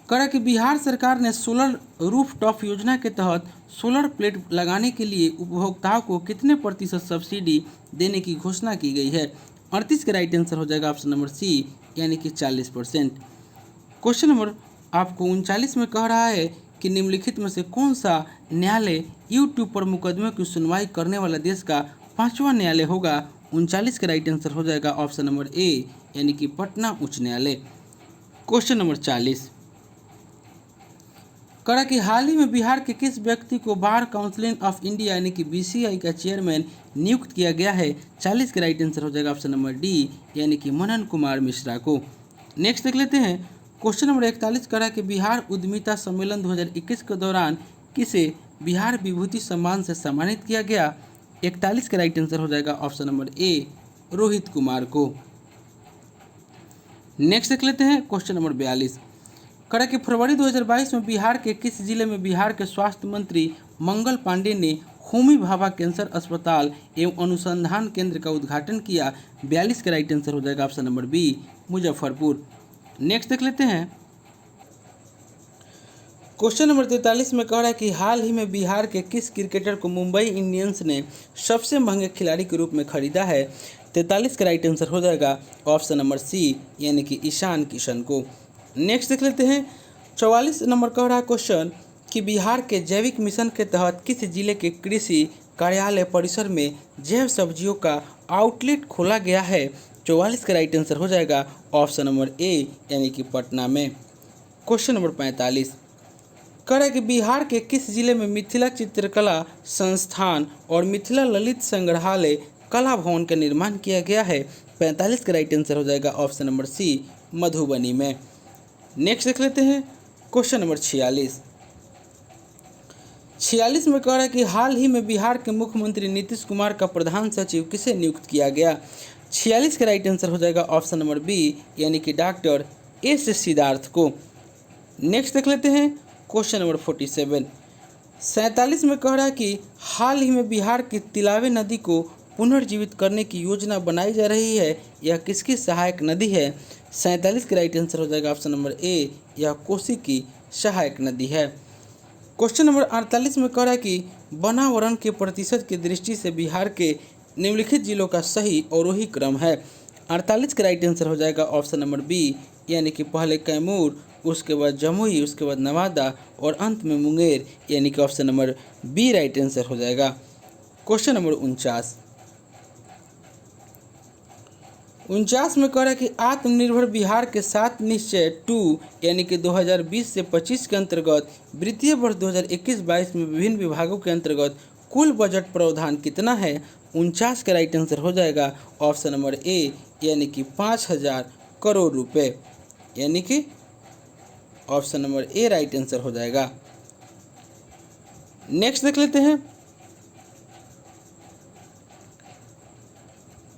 A: कह रहा कि बिहार सरकार ने सोलर रूफटॉप योजना के तहत सोलर प्लेट लगाने के लिए उपभोक्ताओं को कितने प्रतिशत सब्सिडी देने की घोषणा की गई है। 38 का राइट आंसर हो जाएगा ऑप्शन नंबर सी यानी कि 40%। क्वेश्चन नंबर आपको 39 में कह रहा है कि निम्नलिखित में से कौन सा न्यायालय यूट्यूब पर मुकदमे की सुनवाई करने वाला देश का 5वां न्यायालय होगा। 39 का राइट आंसर हो जाएगा ऑप्शन नंबर ए यानी कि पटना उच्च न्यायालय। क्वेश्चन नंबर 40 कह रहा कि हाल ही में बिहार के किस व्यक्ति को बार काउंसिल ऑफ इंडिया यानी कि बीसीआई का चेयरमैन नियुक्त किया गया है। 40 का राइट आंसर हो जाएगा ऑप्शन नंबर डी यानी कि मनन कुमार मिश्रा को। नेक्स्ट देख लेते हैं क्वेश्चन नंबर 41 कह रहा है कि बिहार उद्यमिता सम्मेलन 2021 के दौरान किसे बिहार विभूति सम्मान से सम्मानित किया गया। 41 का राइट आंसर हो जाएगा ऑप्शन नंबर ए रोहित कुमार को। नेक्स्ट देख लेते हैं क्वेश्चन नंबर 42 कह रहा है कि फरवरी 2022 में बिहार के किस जिले में बिहार के स्वास्थ्य मंत्री मंगल पांडे ने होमी भाभा कैंसर अस्पताल एवं अनुसंधान केंद्र का उद्घाटन किया। 42 का राइट आंसर हो जाएगा option number B Muzaffarpur. Next देख लेते हैं क्वेश्चन नंबर 43 में कह रहा है कि हाल ही में बिहार के किस क्रिकेटर को मुंबई इंडियंस ने सबसे महंगे खिलाड़ी के रूप में खरीदा है। 43 का राइट आंसर हो जाएगा ऑप्शन नंबर सी यानी कि ईशान किशन को। नेक्स्ट देख लेते हैं 44 नंबर कह रहा है क्वेश्चन कि बिहार के जैविक मिशन के तहत किस जिले के कृषि कार्यालय परिसर में जैव सब्जियों का आउटलेट खोला गया है। 44 का राइट आंसर हो जाएगा ऑप्शन नंबर ए यानी कि पटना में। क्वेश्चन नंबर 45 कह रहा है कि बिहार के किस जिले में मिथिला चित्रकला संस्थान और मिथिला ललित संग्रहालय कला भवन का निर्माण किया गया है। 45 का राइट आंसर हो जाएगा ऑप्शन नंबर सी मधुबनी में। नेक्स्ट देख लेते हैं क्वेश्चन नंबर 46 में कह रहा है कि हाल ही में बिहार के मुख्यमंत्री नीतीश कुमार का प्रधान सचिव किसे नियुक्त किया गया। 46 का राइट आंसर हो जाएगा ऑप्शन नंबर बी यानी कि डॉक्टर एस सिद्धार्थ को। नेक्स्ट देख लेते हैं क्वेश्चन नंबर 47 में कह रहा है कि हाल ही में बिहार की तिलावे नदी को पुनर्जीवित करने की योजना बनाई जा रही है। यह किसकी सहायक नदी है। 47 का राइट आंसर हो जाएगा ऑप्शन नंबर ए यह कोसी की सहायक नदी है। क्वेश्चन नंबर 48 में कह रहा है कि वनावरण के प्रतिशत की दृष्टि से बिहार के निम्नलिखित जिलों का सही अवरोही क्रम है। 48 का राइट आंसर हो जाएगा ऑप्शन नंबर बी यानी कि पहले कैमूर, उसके बाद जमुई, उसके बाद नवादा और अंत में मुंगेर यानी कि option number B right answer हो जाएगा। क्वेश्चन नंबर 49 में कह रहा है कि आत्मनिर्भर बिहार के 7 निश्चय 2 यानी कि 2020 से 25 के अंतर्गत वित्तीय वर्ष 2021-22 में विभिन्न विभागों के अंतर्गत कुल बजट प्रावधान कितना है। 49 का राइट आंसर हो जाएगा ऑप्शन नंबर ए यानी कि 5000 करोड़ रुपए यानी कि option number A right answer हो जाएगा। नेक्स्ट देख लेते हैं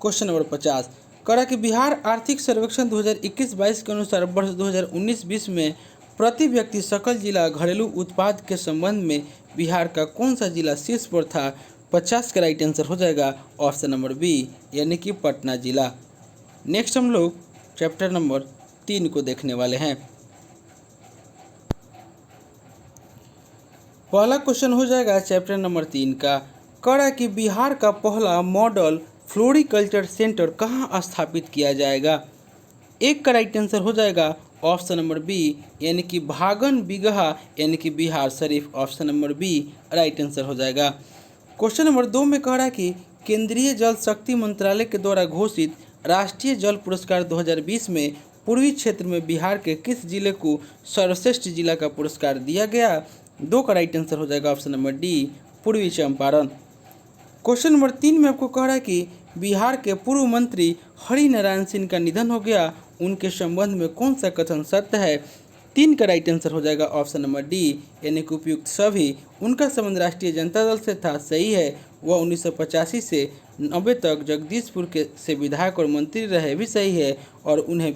A: क्वेश्चन नंबर 50 कह रहा कि बिहार आर्थिक सर्वेक्षण 2021-22 के अनुसार वर्ष 2019-20 में प्रति व्यक्ति सकल जिला घरेलू उत्पाद के संबंध में बिहार का कौन सा जिला शीर्ष पर था। 50 का राइट आंसर हो जाएगा ऑप्शन नंबर बी यानी कि पटना जिला। नेक्स्ट हम लोग चैप्टर नंबर 3 को देखने वाले हैं। पहला क्वेश्चन हो जाएगा चैप्टर नंबर 3 का। कह रहा है कि बिहार का पहला मॉडल फ्लोरिकल्चर सेंटर कहाँ स्थापित किया जाएगा। 1 का राइट आंसर हो जाएगा ऑप्शन नंबर बी यानी कि भागन बिगहा यानी कि Bihar Sharif. Option number B right answer हो जाएगा। क्वेश्चन नंबर 2 में कह रहा है कि केंद्रीय जल शक्ति मंत्रालय के द्वारा घोषित राष्ट्रीय जल पुरस्कार 2020 में पूर्वी क्षेत्र में बिहार के किस जिले को सर्वश्रेष्ठ जिला का पुरस्कार दिया गया। 2 का राइट आंसर हो जाएगा ऑप्शन नंबर डी पूर्वी चंपारण। क्वेश्चन नंबर 3 में आपको कह रहा है कि बिहार के पूर्व मंत्री हरि नारायण सिंह का निधन हो गया, उनके संबंध में कौन सा कथन सत्य है। 3 का राइट आंसर हो जाएगा ऑप्शन नंबर डी यानी कि उपयुक्त सभी। उनका संबंध राष्ट्रीय जनता दल से था, सही है। वह 1985 से 90 तक जगदीशपुर के से विधायक और मंत्री रहे, भी सही है। और उन्हें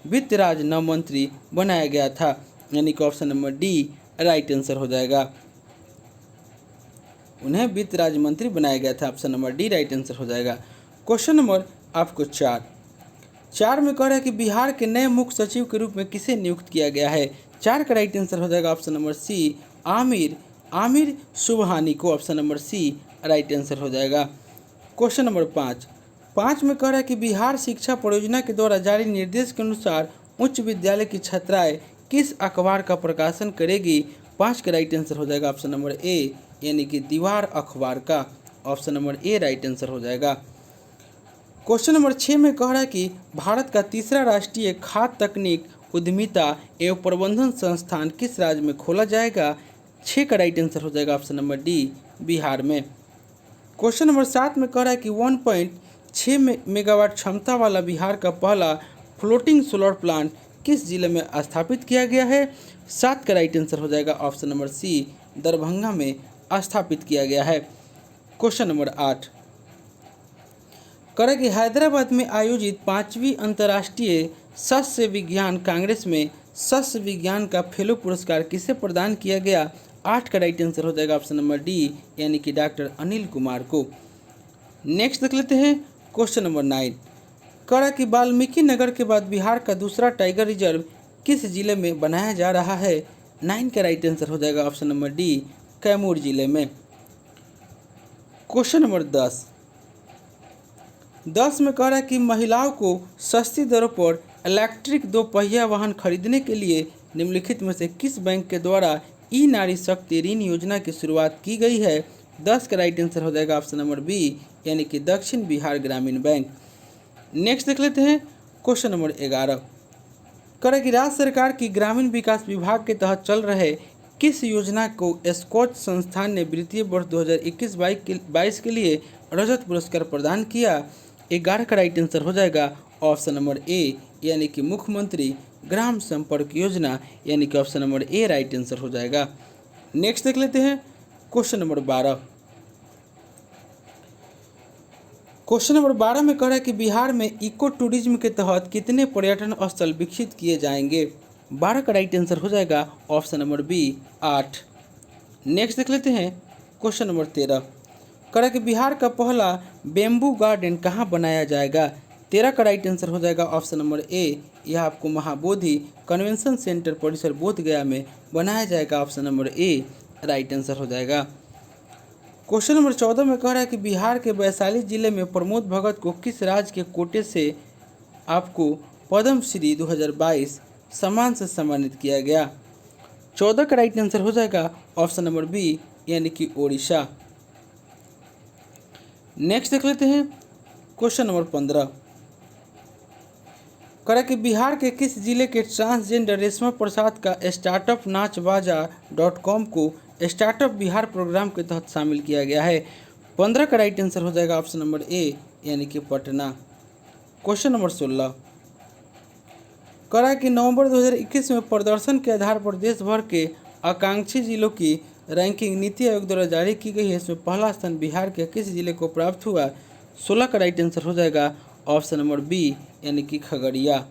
A: वित्त राज न मंत्री बनाया गया था यानी कि option number D right answer हो जाएगा। उन्हें वित्त राज्य मंत्री बनाया गया था। Option number D right answer हो जाएगा। क्वेश्चन नंबर आपको 4 में कह रहा है कि बिहार के नए मुख्य सचिव के रूप में किसे नियुक्त किया गया है। 4 का राइट आंसर हो जाएगा option number C Aamir Subhani को। Option number C right answer हो जाएगा। क्वेश्चन नंबर 5 में कह रहा है कि बिहार शिक्षा परियोजना के द्वारा जारी निर्देश के अनुसार उच्च विद्यालय की छात्राएं किस अखबार का प्रकाशन करेगी। 5 का राइट आंसर हो जाएगा ऑप्शन नंबर ए यानी कि दीवार अखबार का। Option number A right answer हो जाएगा। क्वेश्चन नंबर 6 में कह रहा है कि भारत का तीसरा राष्ट्रीय खाद्य तकनीक उद्यमिता एवं प्रबंधन संस्थान किस राज्य में खोला जाएगा। 6 का राइट आंसर हो जाएगा ऑप्शन नंबर डी बिहार में। क्वेश्चन नंबर 7 में कह रहा है कि 1.6 मेगावाट क्षमता वाला बिहार का पहला फ्लोटिंग सोलर प्लांट किस जिले में स्थापित किया गया है? 7 का राइट आंसर हो जाएगा ऑप्शन नंबर सी, दरभंगा में स्थापित किया गया है। क्वेश्चन नंबर 8 करें कि हैदराबाद में आयोजित 5वीं अंतर्राष्ट्रीय सस्य विज्ञान कांग्रेस में सस्य विज्ञान का फेलो पुरस्कार किसे प्रदान किया गया? 8 का राइट आंसर हो जाएगा ऑप्शन नंबर डी, यानी कि डॉक्टर अनिल कुमार को। नेक्स्ट देख लेते हैं क्वेश्चन नंबर 9 करा कि वाल्मीकि नगर के बाद बिहार का दूसरा टाइगर रिजर्व किस जिले में बनाया जा रहा है? 9 का राइट आंसर हो जाएगा ऑप्शन नंबर डी, कैमूर जिले में। क्वेश्चन नंबर 10 में कह रहा है कि महिलाओं को सस्ती दरों पर इलेक्ट्रिक 2 पहिया वाहन खरीदने के लिए निम्नलिखित में से किस बैंक के द्वारा ई नारी शक्ति ऋण योजना की शुरुआत की गई है? 10 का राइट आंसर हो जाएगा ऑप्शन नंबर बी, यानी कि दक्षिण बिहार ग्रामीण बैंक। नेक्स्ट देख लेते हैं क्वेश्चन नंबर 11 करें कि राज्य सरकार की ग्रामीण विकास विभाग के तहत चल रहे किस योजना को स्कॉच संस्थान ने वित्तीय वर्ष 2021-22 के लिए रजत पुरस्कार प्रदान किया? 11 का राइट आंसर हो जाएगा ऑप्शन नंबर ए, यानी कि मुख्यमंत्री ग्राम संपर्क योजना, यानी कि option number A right answer हो जाएगा। नेक्स्ट देख लेते हैं क्वेश्चन नंबर 12 में कह रहा है कि बिहार में इको टूरिज्म के तहत कितने पर्यटन स्थल विकसित किए जाएंगे? 12 का राइट आंसर हो जाएगा ऑप्शन नंबर बी, 8। नेक्स्ट देख लेते हैं क्वेश्चन नंबर 13 कह रहा है कि बिहार का पहला बेम्बू गार्डन कहाँ बनाया जाएगा? 13 का राइट आंसर हो जाएगा ऑप्शन नंबर ए, यह आपको महाबोधि कन्वेंशन सेंटर परिसर बोधगया में बनाया जाएगा। Option number A right answer हो जाएगा। क्वेश्चन नंबर 14 में कह रहा है कि बिहार के वैशाली जिले में प्रमोद भगत को किस राज्य के कोटे से आपको पद्म श्री 2022 सम्मान से सम्मानित किया गया? 14 का राइट आंसर हो जाएगा ऑप्शन नंबर बी, यानी कि ओडिशा। नेक्स्ट देख लेते हैं क्वेश्चन नंबर 15 करा कि बिहार के किस जिले के ट्रांसजेंडर रेशमा प्रसाद का स्टार्टअप नाचबाजा.com को स्टार्टअप बिहार प्रोग्राम के तहत शामिल किया गया है? 15 का राइट आंसर हो जाएगा ऑप्शन नंबर ए, यानी कि पटना। क्वेश्चन नंबर 16 करा कि नवंबर 2021 में प्रदर्शन के आधार पर देश भर के आकांक्षी जिलों की रैंकिंग नीति आयोग द्वारा जारी की गई है। इसमें पहला स्थान बिहार के किस जिले को प्राप्त हुआ? 16 का राइट आंसर हो जाएगा ऑप्शन नंबर बी, यानी कि खगड़िया।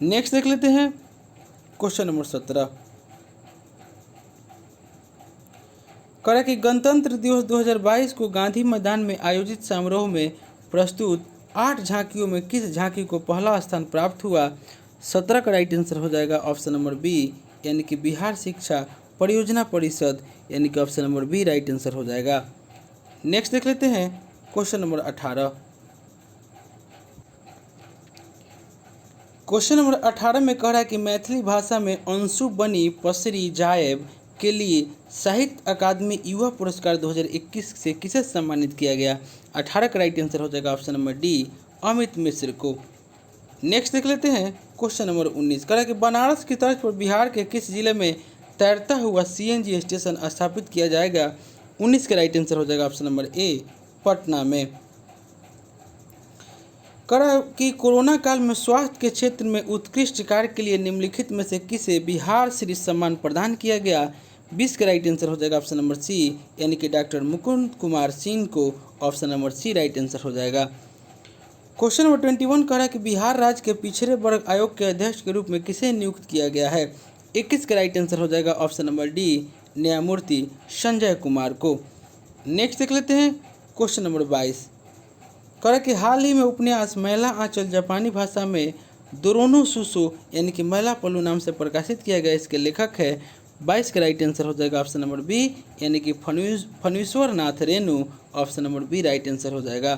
A: नेक्स्ट देख लेते हैं क्वेश्चन नंबर 17 करा कि गणतंत्र दिवस 2022 को गांधी मैदान में आयोजित समारोह में प्रस्तुत 8 झांकियों में किस झांकी को पहला स्थान प्राप्त हुआ? 17 का राइट आंसर हो जाएगा ऑप्शन नंबर बी, यानी कि बिहार शिक्षा परियोजना परिषद, यानी कि option number B right answer हो जाएगा। नेक्स्ट देख लेते हैं क्वेश्चन नंबर 18 में कह रहा है कि मैथिली भाषा में अंशु बनी पसरी जायब के लिए साहित्य अकादमी युवा पुरस्कार 2021 से किसे सम्मानित किया गया? 18 का राइट आंसर हो जाएगा ऑप्शन नंबर डी, अमित मिश्र को। नेक्स्ट देख लेते हैं क्वेश्चन नंबर 19 कह रहा है कि बनारस की तर्ज पर बिहार के किस जिले में तैरता हुआ CNG स्टेशन स्थापित किया जाएगा? 19 का राइट आंसर हो जाएगा ऑप्शन नंबर ए, पटना में। करा कि कोरोना काल में स्वास्थ्य के क्षेत्र में उत्कृष्ट कार्य के लिए निम्नलिखित में से किसे बिहार श्री सम्मान प्रदान किया गया? 20 का राइट आंसर हो जाएगा ऑप्शन नंबर सी, यानी कि डॉक्टर मुकुंद कुमार सिंह को। Option number C right answer हो जाएगा। क्वेश्चन नंबर 21 कह रहा है कि बिहार राज्य के पिछड़े वर्ग आयोग के अध्यक्ष के रूप में किसे नियुक्त किया गया है? 21 का राइट आंसर हो जाएगा ऑप्शन नंबर डी, न्यायमूर्ति संजय कुमार को। नेक्स्ट देख लेते हैं क्वेश्चन नंबर 22 कह रहा है कि हाल ही में उपन्यास महिला आंचल जापानी भाषा में दोरोनो सुसो, यानी कि महिला पल्लू नाम से प्रकाशित किया गया। इसके लेखक है। 22 का राइट आंसर हो जाएगा ऑप्शन नंबर बी, यानी कि Phanishwar Nath Renu. Option number B right answer हो जाएगा।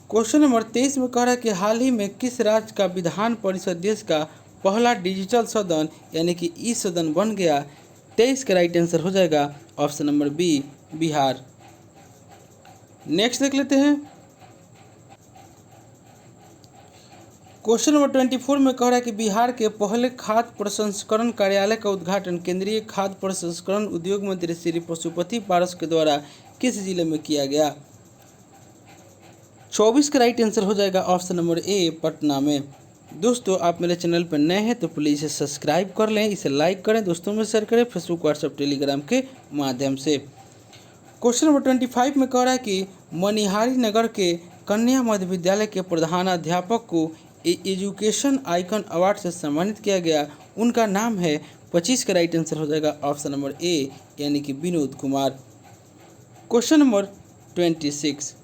A: क्वेश्चन नंबर 23 में कह रहा है कि हाल ही में किस राज्य का विधान परिषद देश का पहला डिजिटल सदन, यानी कि ई सदन बन गया? 23 का राइट आंसर हो जाएगा option number B, Bihar. Next देख लेते हैं क्वेश्चन नंबर 24 में कह रहा है कि बिहार के पहले खाद्य प्रसंस्करण कार्यालय का उद्घाटन केंद्रीय खाद्य प्रसंस्करण उद्योग मंत्री श्री पशुपति पारस के द्वारा किस जिले में किया गया? 24 का राइट आंसर हो जाएगा ऑप्शन नंबर ए, पटना में। दोस्तों आप मेरे चैनल पर नए हैं तो प्लीज़ इसे सब्सक्राइब कर लें, इसे लाइक करें, दोस्तों में शेयर करें, फेसबुक, व्हाट्सएप, टेलीग्राम के माध्यम से। क्वेश्चन नंबर 25 में कह रहा है कि मनिहारी नगर के कन्या मध्य विद्यालय के प्रधानाध्यापक को एजुकेशन आइकन अवार्ड से सम्मानित किया गया, उनका नाम है। 25 का राइट आंसर हो जाएगा ऑप्शन नंबर ए, यानी कि विनोद कुमार। क्वेश्चन नंबर 26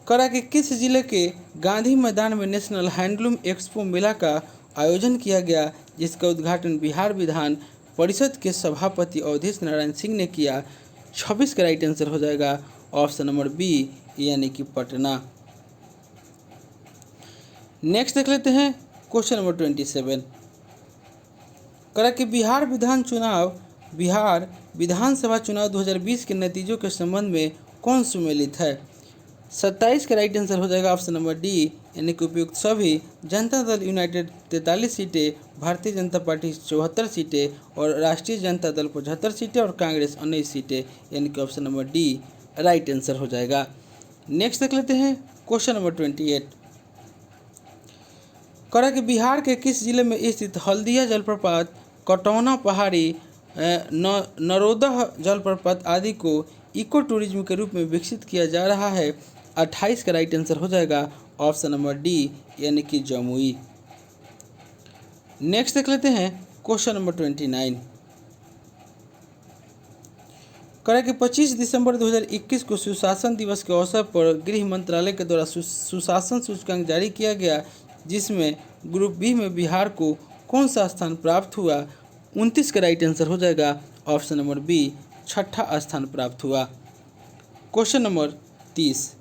A: करा कि किस जिले के गांधी मैदान में नेशनल हैंडलूम एक्सपो मेला का आयोजन किया गया, जिसका उद्घाटन बिहार विधान परिषद के सभापति अवधेश नारायण सिंह ने किया। 26 का राइट आंसर हो जाएगा ऑप्शन नंबर बी, यानी कि पटना। नेक्स्ट देख लेते हैं क्वेश्चन नंबर 27 करा कि बिहार विधानसभा चुनाव 2020 के नतीजों के संबंध में कौन सुमेलित है। 27 का राइट आंसर हो जाएगा ऑप्शन नंबर डी, यानी कि उपयुक्त सभी। जनता दल यूनाइटेड 43 सीटें, भारतीय जनता पार्टी 74 सीटें और राष्ट्रीय जनता दल 75 सीटें और कांग्रेस 19 सीटें, यानी कि option number D right answer हो जाएगा। नेक्स्ट देख लेते हैं क्वेश्चन नंबर 28 करा कि बिहार के किस जिले में स्थित हल्दिया जलप्रपात, कटौना पहाड़ी, नरोदा जलप्रपात आदि को इको टूरिज्म के रूप में विकसित किया जा रहा है। 28 का राइट आंसर हो जाएगा ऑप्शन नंबर डी, यानी कि जमुई। नेक्स्ट देख लेते हैं क्वेश्चन नंबर 29 करें कि 25 दिसंबर 2021 को सुशासन दिवस के अवसर पर गृह मंत्रालय के द्वारा सुशासन सूचकांक जारी किया गया, जिसमें ग्रुप बी में बिहार को कौन सा स्थान प्राप्त हुआ। 29 का राइट आंसर हो जाएगा ऑप्शन नंबर बी, छठा स्थान प्राप्त हुआ। क्वेश्चन नंबर 30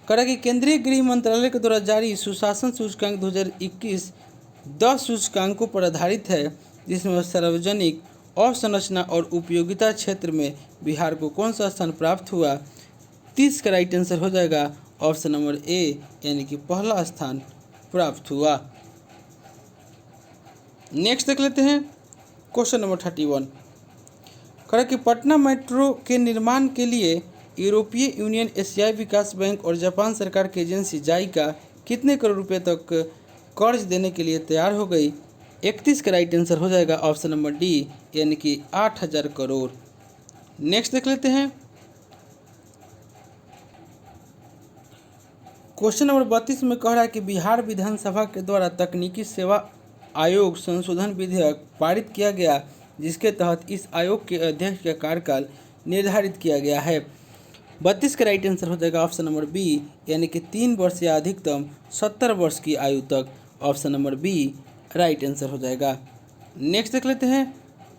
A: करा कि केंद्रीय गृह मंत्रालय के द्वारा जारी सुशासन सूचकांक 2021 10 सूचकांकों पर आधारित है, जिसमें सार्वजनिक अवसंरचना और उपयोगिता क्षेत्र में बिहार को कौन सा स्थान प्राप्त हुआ। 30 का राइट आंसर हो जाएगा ऑप्शन नंबर ए, यानी कि पहला स्थान प्राप्त हुआ। नेक्स्ट देख लेते हैं क्वेश्चन नंबर 31 करा कि पटना मेट्रो के निर्माण के लिए यूरोपीय यूनियन, एशियाई विकास बैंक और जापान सरकार की एजेंसी जाइका कितने करोड़ रुपए तक कर्ज देने के लिए तैयार हो गई। 31 का राइट आंसर हो जाएगा ऑप्शन नंबर डी, यानी कि 8000 करोड़। नेक्स्ट देख लेते हैं क्वेश्चन नंबर 32 में कह रहा है कि बिहार विधानसभा के द्वारा तकनीकी सेवा आयोग संशोधन विधेयक पारित किया गया, जिसके तहत इस आयोग के अध्यक्ष का कार्यकाल निर्धारित किया गया है। 32 का राइट आंसर हो जाएगा ऑप्शन नंबर बी, यानी कि 3 वर्ष या अधिकतम 70 वर्ष की आयु तक। Option number B right answer हो जाएगा। नेक्स्ट देख लेते हैं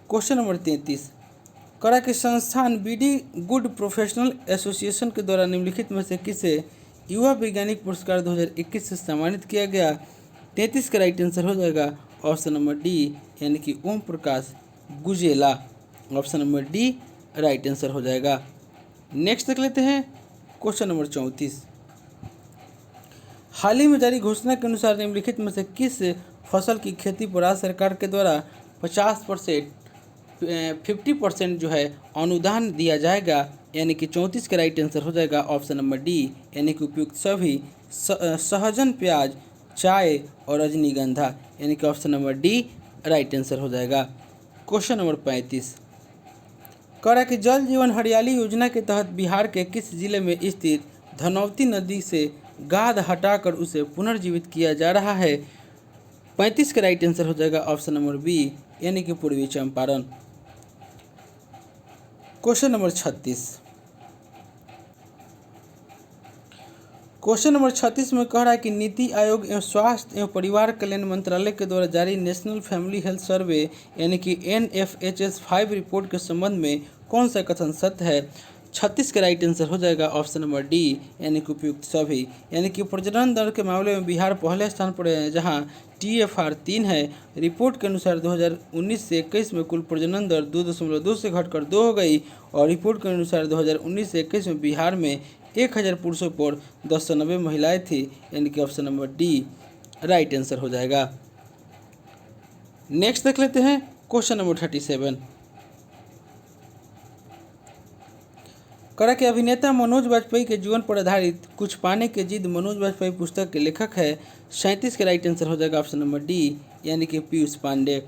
A: क्वेश्चन नंबर 33 करा कि संस्थान बीडी गुड प्रोफेशनल एसोसिएशन के द्वारा निम्नलिखित में से किसे युवा वैज्ञानिक पुरस्कार 2021 से सम्मानित किया गया। 33 का राइट आंसर हो जाएगा ऑप्शन नंबर डी, यानी कि Om Prakash Gujela. Option number D right answer हो जाएगा। नेक्स्ट देख लेते हैं क्वेश्चन नंबर 34 हाल ही में जारी घोषणा के अनुसार निम्नलिखित में से किस फसल की खेती पर राज्य सरकार के द्वारा 50% जो है अनुदान दिया जाएगा, यानी कि 34 का राइट आंसर हो जाएगा ऑप्शन नंबर डी, यानी कि उपयुक्त सभी सहजन, प्याज, चाय और रजनीगंधा, यानी कि option number D right answer हो जाएगा। क्वेश्चन नंबर 35 कह रहा है कि जल जीवन हरियाली योजना के तहत बिहार के किस जिले में स्थित धनौती नदी से गाद हटाकर उसे पुनर्जीवित किया जा रहा है। 35 का राइट आंसर हो जाएगा ऑप्शन नंबर बी, यानी कि पूर्वी चंपारण। क्वेश्चन नंबर 36 में कह रहा है कि नीति आयोग एवं स्वास्थ्य एवं परिवार कल्याण मंत्रालय के द्वारा जारी नेशनल फैमिली हेल्थ सर्वे, यानी कि NFHS 5 रिपोर्ट के संबंध में कौन सा कथन सत्य है। 36 का राइट आंसर हो जाएगा ऑप्शन नंबर डी, यानी कि उपयुक्त सभी। यानी कि प्रजनन दर के मामले में बिहार पहले स्थान पर है, जहां TFR 3 है। रिपोर्ट के अनुसार 2019 से 21 में कुल प्रजनन दर 2.2 से घटकर 2 हो गई, और रिपोर्ट के अनुसार 2019 से 21 में बिहार में 1000 पुरुषों पर 1090 महिलाएं थी, यानी कि option number D right answer हो जाएगा। नेक्स्ट देख लेते हैं क्वेश्चन नंबर 37 करा कि अभिनेता मनोज वाजपेयी के जीवन पर आधारित कुछ पाने की जिद मनोज वाजपेयी पुस्तक के लेखक है। 37 का राइट आंसर हो जाएगा ऑप्शन नंबर डी यानी कि पीयूष पांडे।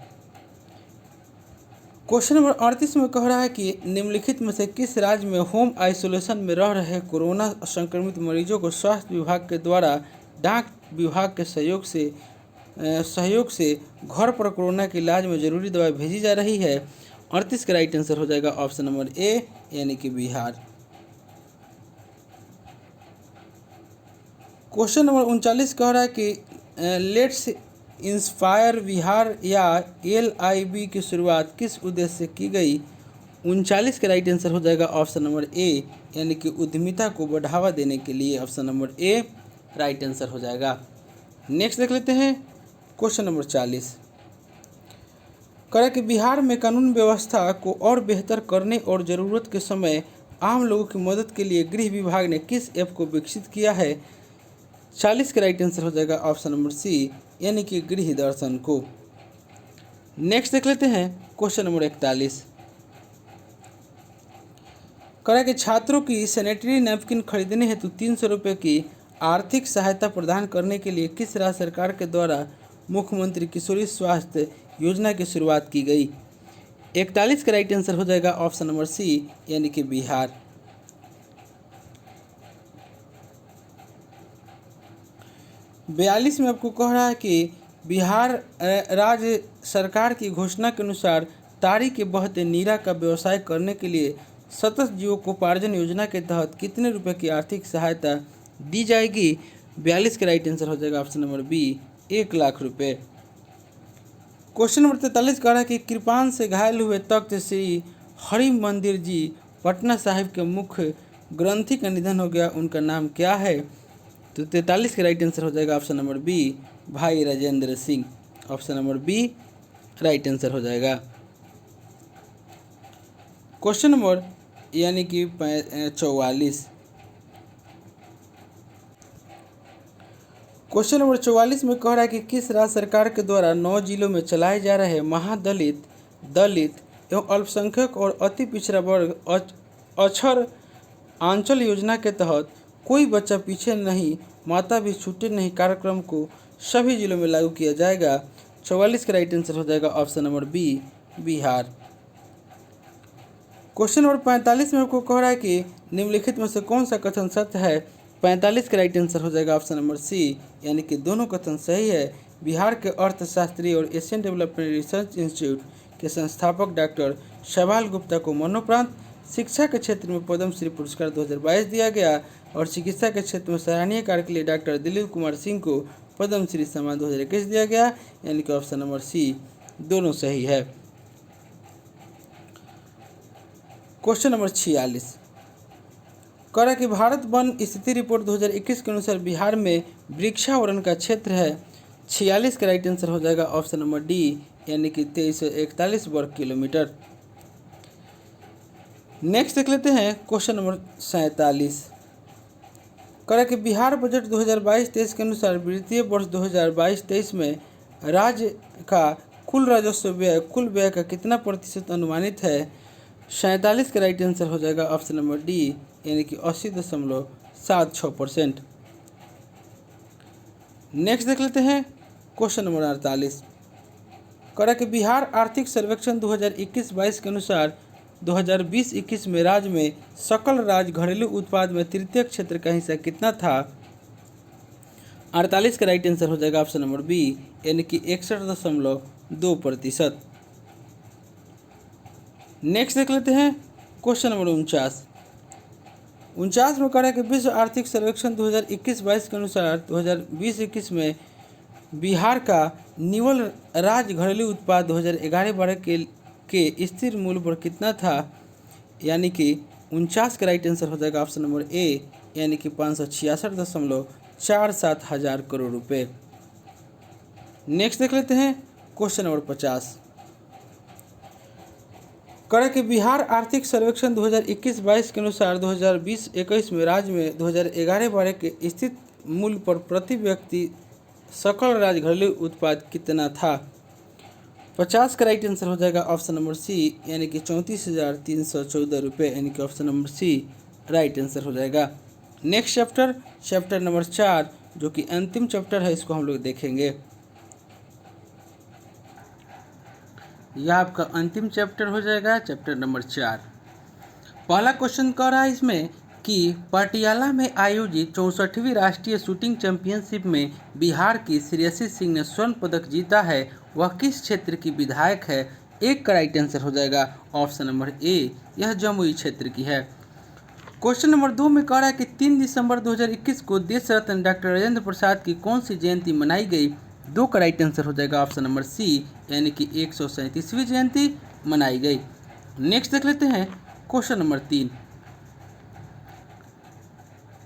A: क्वेश्चन नंबर 38 में कह रहा है कि निम्नलिखित में से किस राज्य में होम आइसोलेशन में रह रहे कोरोना संक्रमित मरीजों को स्वास्थ्य विभाग के द्वारा डाक विभाग के सहयोग से घर पर कोरोना के इलाज में जरूरी दवाई भेजी जा रही है। 38 का राइट आंसर हो जाएगा ऑप्शन नंबर ए यानी कि बिहार। क्वेश्चन नंबर 39 कह रहा है कि लेट्स इंस्पायर बिहार या LIB की शुरुआत किस उद्देश्य से की गई। 39 का राइट आंसर हो जाएगा ऑप्शन नंबर ए यानी कि उद्यमिता को बढ़ावा देने के लिए। Option number A right answer हो जाएगा। नेक्स्ट देख लेते हैं क्वेश्चन नंबर 40 कह रहा है कि बिहार में कानून व्यवस्था को और बेहतर करने और ज़रूरत के समय आम लोगों की मदद के लिए गृह विभाग ने किस ऐप को विकसित किया है। 40 का राइट आंसर हो जाएगा ऑप्शन नंबर सी यानी कि गृह दर्शन को। नेक्स्ट देख लेते हैं क्वेश्चन नंबर 41 कह रहा है कि छात्रों की सैनिटरी नैपकिन खरीदने हेतु 300 रुपये की आर्थिक सहायता प्रदान करने के लिए किस राज्य सरकार के द्वारा मुख्यमंत्री किशोरी स्वास्थ्य योजना की शुरुआत की गई। 41 का राइट आंसर हो जाएगा ऑप्शन नंबर सी यानी कि बिहार। 42 में आपको कह रहा है कि बिहार राज्य सरकार की घोषणा के अनुसार तारी के बहते नीरा का व्यवसाय करने के लिए सतत जीविकोपार्जन योजना के तहत कितने रुपए की आर्थिक सहायता दी जाएगी। 42 का राइट आंसर हो जाएगा ऑप्शन नंबर बी 1 लाख रुपए। क्वेश्चन नंबर 43 कह रहा है कि कृपान से घायल हुए तख्त श्री हरि मंदिर जी पटना साहिब के मुख्य ग्रंथी का निधन हो गया, उनका नाम क्या है। तो 43 का राइट आंसर हो जाएगा ऑप्शन नंबर बी भाई Rajendra Singh. Option number B right answer हो जाएगा। क्वेश्चन नंबर यानी कि 44 क्वेश्चन नंबर 44 में कह रहा है कि किस राज्य सरकार के द्वारा 9 जिलों में चलाए जा रहे महादलित दलित एवं अल्पसंख्यक और अति पिछड़ा वर्ग अक्षर आंचल योजना के तहत कोई बच्चा पीछे नहीं माता भी छूटे नहीं कार्यक्रम को सभी जिलों में लागू किया जाएगा। 44 का राइट आंसर हो जाएगा option number B Bihar. Question number 45 में आपको कह रहा है कि निम्नलिखित में से कौन सा कथन सत्य है। 45 का राइट आंसर हो जाएगा ऑप्शन नंबर सी यानी कि दोनों कथन सही है। बिहार के अर्थशास्त्री और एशियन डेवलपमेंट रिसर्च इंस्टीट्यूट के संस्थापक डॉक्टर शैवाल गुप्ता को मरणोपरांत शिक्षा के क्षेत्र में पद्मश्री पुरस्कार 2022 दिया गया और चिकित्सा के क्षेत्र में सराहनीय कार्य के लिए डॉक्टर दिलीप कुमार सिंह को पद्मश्री सम्मान 2021 दिया गया यानी कि ऑप्शन नंबर सी दोनों सही है। क्वेश्चन नंबर 46 कह रहा है कि भारत वन स्थिति रिपोर्ट 2021 के अनुसार बिहार में वृक्षावरण का क्षेत्र है। 46 का राइट आंसर हो जाएगा ऑप्शन नंबर डी यानी कि 2341 वर्ग किलोमीटर। नेक्स्ट देख लेते हैं क्वेश्चन नंबर 47 कह रहा है कि बिहार बजट 2022-23 के अनुसार वित्तीय वर्ष 2022-23 में राज्य का कुल राजस्व व्यय कुल व्यय का कितना प्रतिशत अनुमानित है। 47 का राइट आंसर हो जाएगा ऑप्शन नंबर डी यानी कि 80.76%। नेक्स्ट देख लेते हैं क्वेश्चन नंबर 48 कह रहा है कि बिहार आर्थिक सर्वेक्षण 2021-22 के अनुसार 2020-21 में राज्य में सकल राज्य घरेलू उत्पाद में तृतीय क्षेत्र का हिस्सा कितना था। 48 का राइट आंसर हो जाएगा ऑप्शन नंबर बी यानी कि 61.2%। नेक्स्ट देख लेते हैं क्वेश्चन नंबर 49 में कह रहा है कि विश्व आर्थिक सर्वेक्षण 2021-22 के अनुसार 2020-21 में बिहार का निवल राज्य घरेलू उत्पाद 2011-12 के स्थिर मूल्य पर कितना था यानी कि 49 का राइट आंसर हो जाएगा ऑप्शन नंबर ए यानी कि 566.47 हज़ार करोड़ रुपए। नेक्स्ट देख लेते हैं क्वेश्चन नंबर 50 कह कि बिहार आर्थिक सर्वेक्षण 2021-22 के अनुसार 2020-21 में राज्य में 2011-12 के स्थित मूल्य पर प्रति व्यक्ति सकल राज्य घरेलू उत्पाद कितना था। 50 का राइट आंसर हो जाएगा ऑप्शन नंबर सी यानी कि 34,314 रुपये यानी कि option number C right answer हो जाएगा। नेक्स्ट चैप्टर, चैप्टर नंबर 4, जो कि अंतिम चैप्टर है, इसको हम लोग देखेंगे। यह आपका अंतिम चैप्टर हो जाएगा, चैप्टर नंबर 4। पहला क्वेश्चन कह रहा है इसमें कि पटियाला में आयोजित 64वीं राष्ट्रीय शूटिंग चैंपियनशिप में बिहार की श्रेयसी सिंह ने स्वर्ण पदक जीता है, वह किस क्षेत्र की विधायक है? एक का राइट आंसर हो जाएगा ऑप्शन नंबर ए, यह जमुई क्षेत्र की है। क्वेश्चन नंबर 2 में कह रहा है कि 3 दिसंबर 2021 को देश रत्न डॉक्टर राजेंद्र प्रसाद की कौन सी जयंती मनाई गई? 2 का राइट आंसर हो जाएगा ऑप्शन नंबर सी, यानी कि 137वीं जयंती मनाई गई। नेक्स्ट देख लेते हैं क्वेश्चन नंबर 3।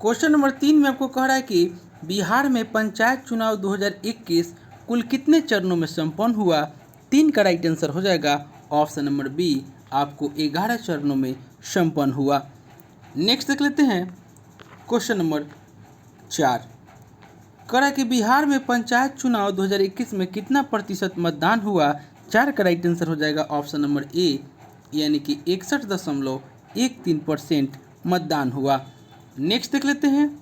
A: क्वेश्चन नंबर 3 में आपको कह रहा है कि बिहार में पंचायत चुनाव 2021 कुल कितने चरणों में संपन्न हुआ? 3 का राइट आंसर हो जाएगा ऑप्शन नंबर बी, आपको 11 चरणों में संपन्न हुआ। नेक्स्ट देख लेते हैं क्वेश्चन नंबर 4। कह रहा है कि बिहार में पंचायत चुनाव 2021 में कितना प्रतिशत मतदान हुआ? 4 का राइट आंसर हो जाएगा ऑप्शन नंबर ए, यानी कि 61.13% मतदान हुआ। नेक्स्ट देख लेते हैं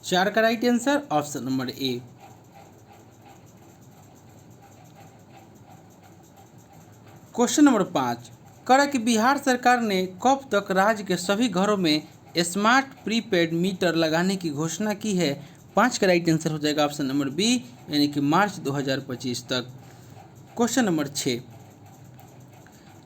A: 4 का राइट आंसर ऑप्शन नंबर ए। Question number 5। कह रहा है कि बिहार सरकार ने कब तक राज्य के सभी घरों में स्मार्ट प्रीपेड मीटर लगाने की घोषणा की है? 5 का राइट आंसर हो जाएगा ऑप्शन नंबर बी, यानी कि मार्च 2025 तक। क्वेश्चन नंबर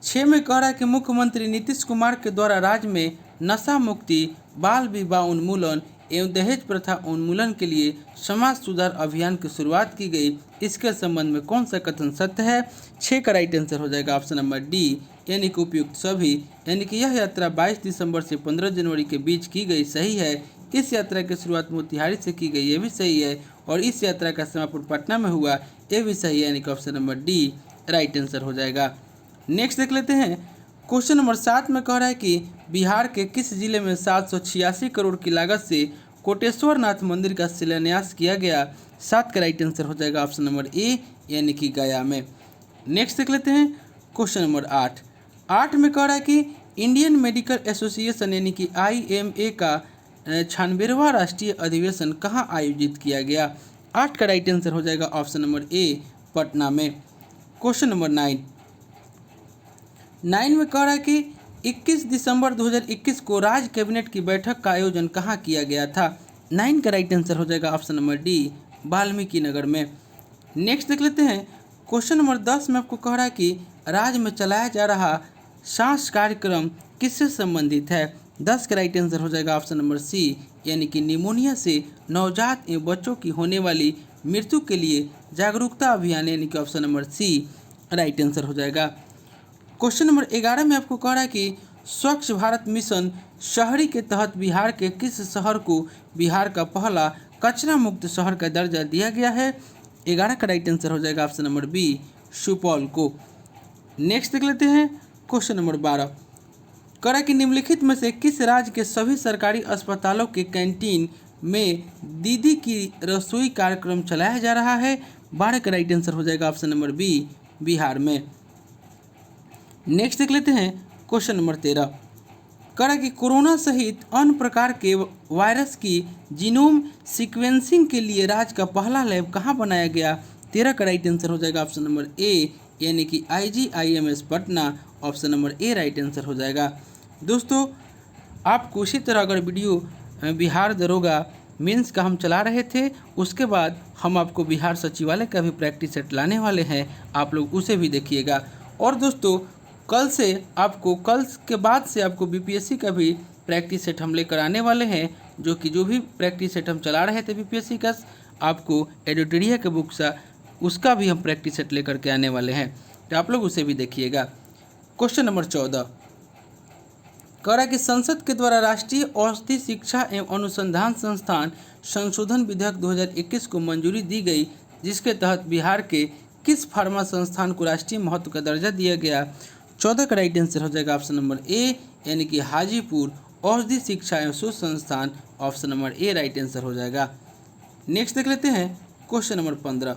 A: 6 में कह रहा है कि मुख्यमंत्री नीतीश कुमार के द्वारा राज्य में नशा मुक्ति, बाल विवाह उन्मूलन एवं दहेज प्रथा उन्मूलन के लिए समाज सुधार अभियान की शुरुआत की गई, इसके संबंध में कौन सा कथन सत्य है? 6 का राइट आंसर हो जाएगा ऑप्शन नंबर डी, यानी कि उपयुक्त सभी, यानी कि यह यात्रा 22 दिसंबर से 15 जनवरी के बीच की गई, सही है। इस यात्रा की शुरुआत मोतिहारी से की गई, ये भी सही है। और इस यात्रा का समापन पटना में हुआ, ये भी सही है, यानी कि option number D right answer हो जाएगा। नेक्स्ट देख लेते हैं क्वेश्चन नंबर 7 में कह रहा है कि बिहार के किस जिले में 786 करोड़ की लागत से कोटेश्वर नाथ मंदिर का शिलान्यास किया गया? 7 का राइट आंसर हो जाएगा ऑप्शन नंबर ए, यानी कि गया में। नेक्स्ट देख लेते हैं क्वेश्चन नंबर 8 में कह रहा है कि इंडियन मेडिकल एसोसिएशन यानी कि IMA का 96वां राष्ट्रीय अधिवेशन कहाँ आयोजित किया गया? 8 का राइट आंसर हो जाएगा ऑप्शन नंबर ए, पटना में। क्वेश्चन नंबर 9 में कह रहा है कि 21 दिसंबर 2021 को राज्य कैबिनेट की बैठक का आयोजन कहाँ किया गया था? 9 का राइट आंसर हो जाएगा option number D, Valmiki Nagar में। नेक्स्ट देख लेते हैं क्वेश्चन नंबर 10 में आपको कह रहा है कि राज्य में चलाया जा रहा सांस कार्यक्रम किससे संबंधित है? 10 का राइट आंसर हो जाएगा ऑप्शन नंबर सी, यानी कि निमोनिया से नवजात एवं बच्चों की होने वाली मृत्यु के लिए जागरूकता अभियान, यानी कि option number C right answer हो जाएगा। क्वेश्चन नंबर 11 में आपको कह रहा है कि स्वच्छ भारत मिशन शहरी के तहत बिहार के किस शहर को बिहार का पहला कचरा मुक्त शहर का दर्जा दिया गया है? 11 का राइट आंसर हो जाएगा ऑप्शन नंबर बी, सुपौल को। नेक्स्ट देख लेते हैं क्वेश्चन नंबर 12। कह रहा है कि निम्नलिखित में से किस राज्य के सभी सरकारी अस्पतालों के कैंटीन में दीदी की रसोई कार्यक्रम चलाया जा रहा है? 12 का राइट आंसर हो जाएगा ऑप्शन नंबर बी, बिहार में। नेक्स्ट देख लेते हैं क्वेश्चन नंबर 13। कह रहा है कि कोरोना सहित अन्य प्रकार के वायरस की जीनोम सीक्वेंसिंग के लिए राज्य का पहला लैब कहाँ बनाया गया? 13 का राइट आंसर हो जाएगा ऑप्शन नंबर ए, यानी कि IGIMS Patna. Option number A right answer हो जाएगा। दोस्तों, आपको इसी तरह अगर वीडियो बिहार दरोगा मेंस का हम चला रहे थे, उसके बाद हम आपको बिहार सचिवालय का भी प्रैक्टिस सेट लाने वाले हैं, आप लोग उसे भी देखिएगा। और दोस्तों, कल के बाद से आपको BPSC का भी प्रैक्टिस सेट हम लेकर आने वाले हैं, जो भी प्रैक्टिस सेट हम चला रहे थे BPSC का, आपको एडिटोरिया के बुक सा उसका भी हम प्रैक्टिस सेट लेकर के आने वाले हैं, तो आप लोग उसे भी देखिएगा। क्वेश्चन नंबर 14 कह रहा है कि संसद के द्वारा राष्ट्रीय औषधि शिक्षा एवं अनुसंधान संस्थान संशोधन विधेयक 2021 को मंजूरी दी गई, जिसके तहत बिहार के किस फार्मा संस्थान को राष्ट्रीय महत्व का दर्जा दिया गया? 14 का राइट आंसर हो जाएगा ऑप्शन नंबर ए, यानी कि हाजीपुर औषधि शिक्षा एवं शोध संस्थान। Option number A right answer हो जाएगा। नेक्स्ट देख लेते हैं क्वेश्चन नंबर 15।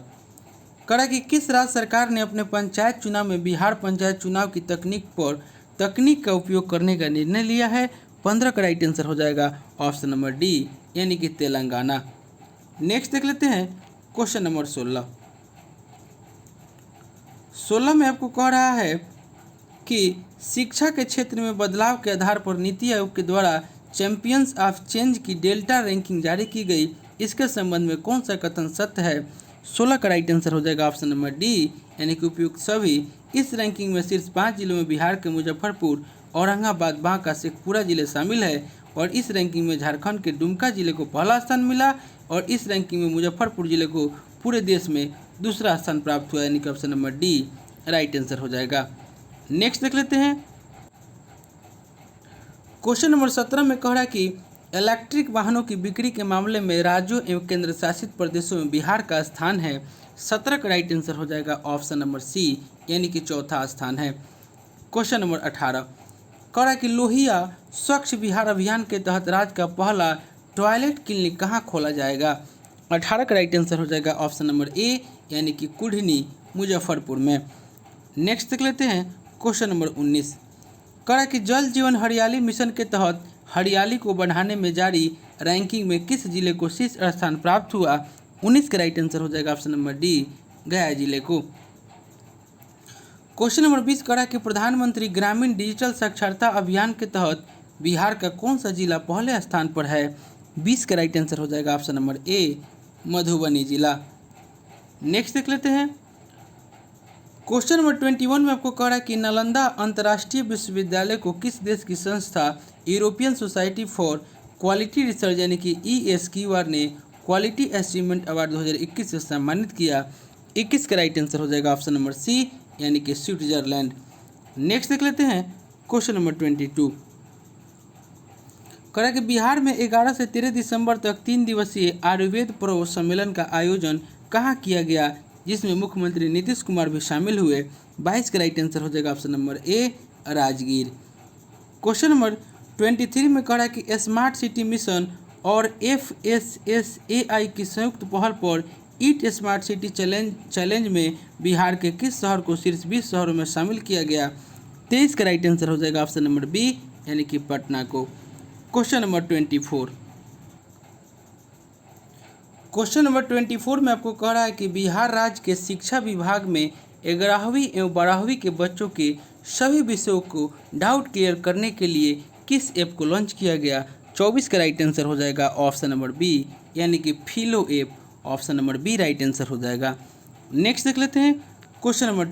A: कह रहा है कि किस राज्य सरकार ने अपने पंचायत चुनाव में बिहार पंचायत चुनाव की तकनीक पर तकनीक का उपयोग करने का निर्णय लिया है? 15 का राइट आंसर हो जाएगा ऑप्शन नंबर डी यानी कि तेलंगाना। नेक्स्ट देख लेते हैं क्वेश्चन नंबर 16। 16 में आपको कह रहा है कि शिक्षा के क्षेत्र में बदलाव के आधार पर नीति आयोग के द्वारा चैंपियंस ऑफ चेंज की डेल्टा रैंकिंग जारी की गई, इसके संबंध में कौन सा कथन सत्य है? 16 का राइट आंसर हो जाएगा ऑप्शन नंबर डी यानी कि उपयुक्त सभी। इस रैंकिंग में शीर्ष 5 जिलों में बिहार के मुजफ्फरपुर, औरंगाबाद, बांका, शेखपुरा जिले शामिल है और इस रैंकिंग में झारखंड के दुमका जिले को पहला स्थान मिला और इस रैंकिंग में मुजफ्फरपुर जिले को पूरे देश में दूसरा स्थान प्राप्त हुआ यानी कि option number D right answer हो जाएगा। नेक्स्ट देख लेते हैं क्वेश्चन नंबर 17 में कह रहा है कि इलेक्ट्रिक वाहनों की बिक्री के मामले में राज्यों एवं केंद्र शासित प्रदेशों में बिहार का स्थान है। 17 का राइट आंसर हो जाएगा ऑप्शन नंबर सी यानी कि चौथा स्थान है। क्वेश्चन नंबर 18 कह रहा है कि लोहिया स्वच्छ बिहार अभियान के तहत राज्य का पहला टॉयलेट क्लिनिक कहाँ खोला जाएगा? 18 का राइट आंसर हो जाएगा ऑप्शन नंबर ए यानी कि कुढ़नी, मुजफ्फरपुर में। नेक्स्ट देख लेते हैं क्वेश्चन नंबर 19 कह रहा है कि जल जीवन हरियाली मिशन के तहत हरियाली को बढ़ाने में जारी रैंकिंग में किस जिले को शीर्ष स्थान प्राप्त हुआ? 19 का राइट आंसर हो जाएगा ऑप्शन नंबर डी गया जिले को। क्वेश्चन नंबर 20 कह रहा है कि प्रधानमंत्री ग्रामीण डिजिटल साक्षरता अभियान के तहत बिहार का कौन सा जिला पहले स्थान पर है? 20 का राइट आंसर हो जाएगा ऑप्शन नंबर ए मधुबनी जिला। नेक्स्ट देख लेते हैं क्वेश्चन नंबर 21 में आपको कह रहा है कि नालंदा अंतर्राष्ट्रीय विश्वविद्यालय को किस देश की संस्था European society for quality research यानी कि ESQR ने क्वालिटी अचीवमेंट अवार्ड 2021 से सम्मानित किया? 21 का राइट आंसर हो जाएगा ऑप्शन नंबर सी यानी कि स्विट्जरलैंड। नेक्स्ट देख लेते हैं क्वेश्चन नंबर 22 कह रहा है कि बिहार में 11 से 13 दिसंबर तक 3 दिवसीय आयुर्वेद पर्व सम्मेलन का आयोजन कहाँ किया गया, जिसमें मुख्यमंत्री नीतीश कुमार भी शामिल हुए? 22 का राइट आंसर हो जाएगा ऑप्शन नंबर ए राजगीर। क्वेश्चन नंबर 23 में कह रहा है कि स्मार्ट सिटी मिशन और FSSAI की संयुक्त पहल पर ईट स्मार्ट सिटी चैलेंज में बिहार के किस शहर को शीर्ष 20 शहरों में शामिल किया गया? 23 का राइट आंसर हो जाएगा ऑप्शन नंबर बी यानी कि पटना को। क्वेश्चन नंबर 24 में आपको कह रहा है कि बिहार राज्य के शिक्षा विभाग में 11वीं एवं 12वीं के बच्चों के सभी विषयों को डाउट क्लियर करने के लिए किस ऐप को लॉन्च किया गया? 24 का राइट आंसर हो जाएगा ऑप्शन नंबर बी यानी कि Philo app. Option number B right answer हो जाएगा। नेक्स्ट देख लेते हैं क्वेश्चन नंबर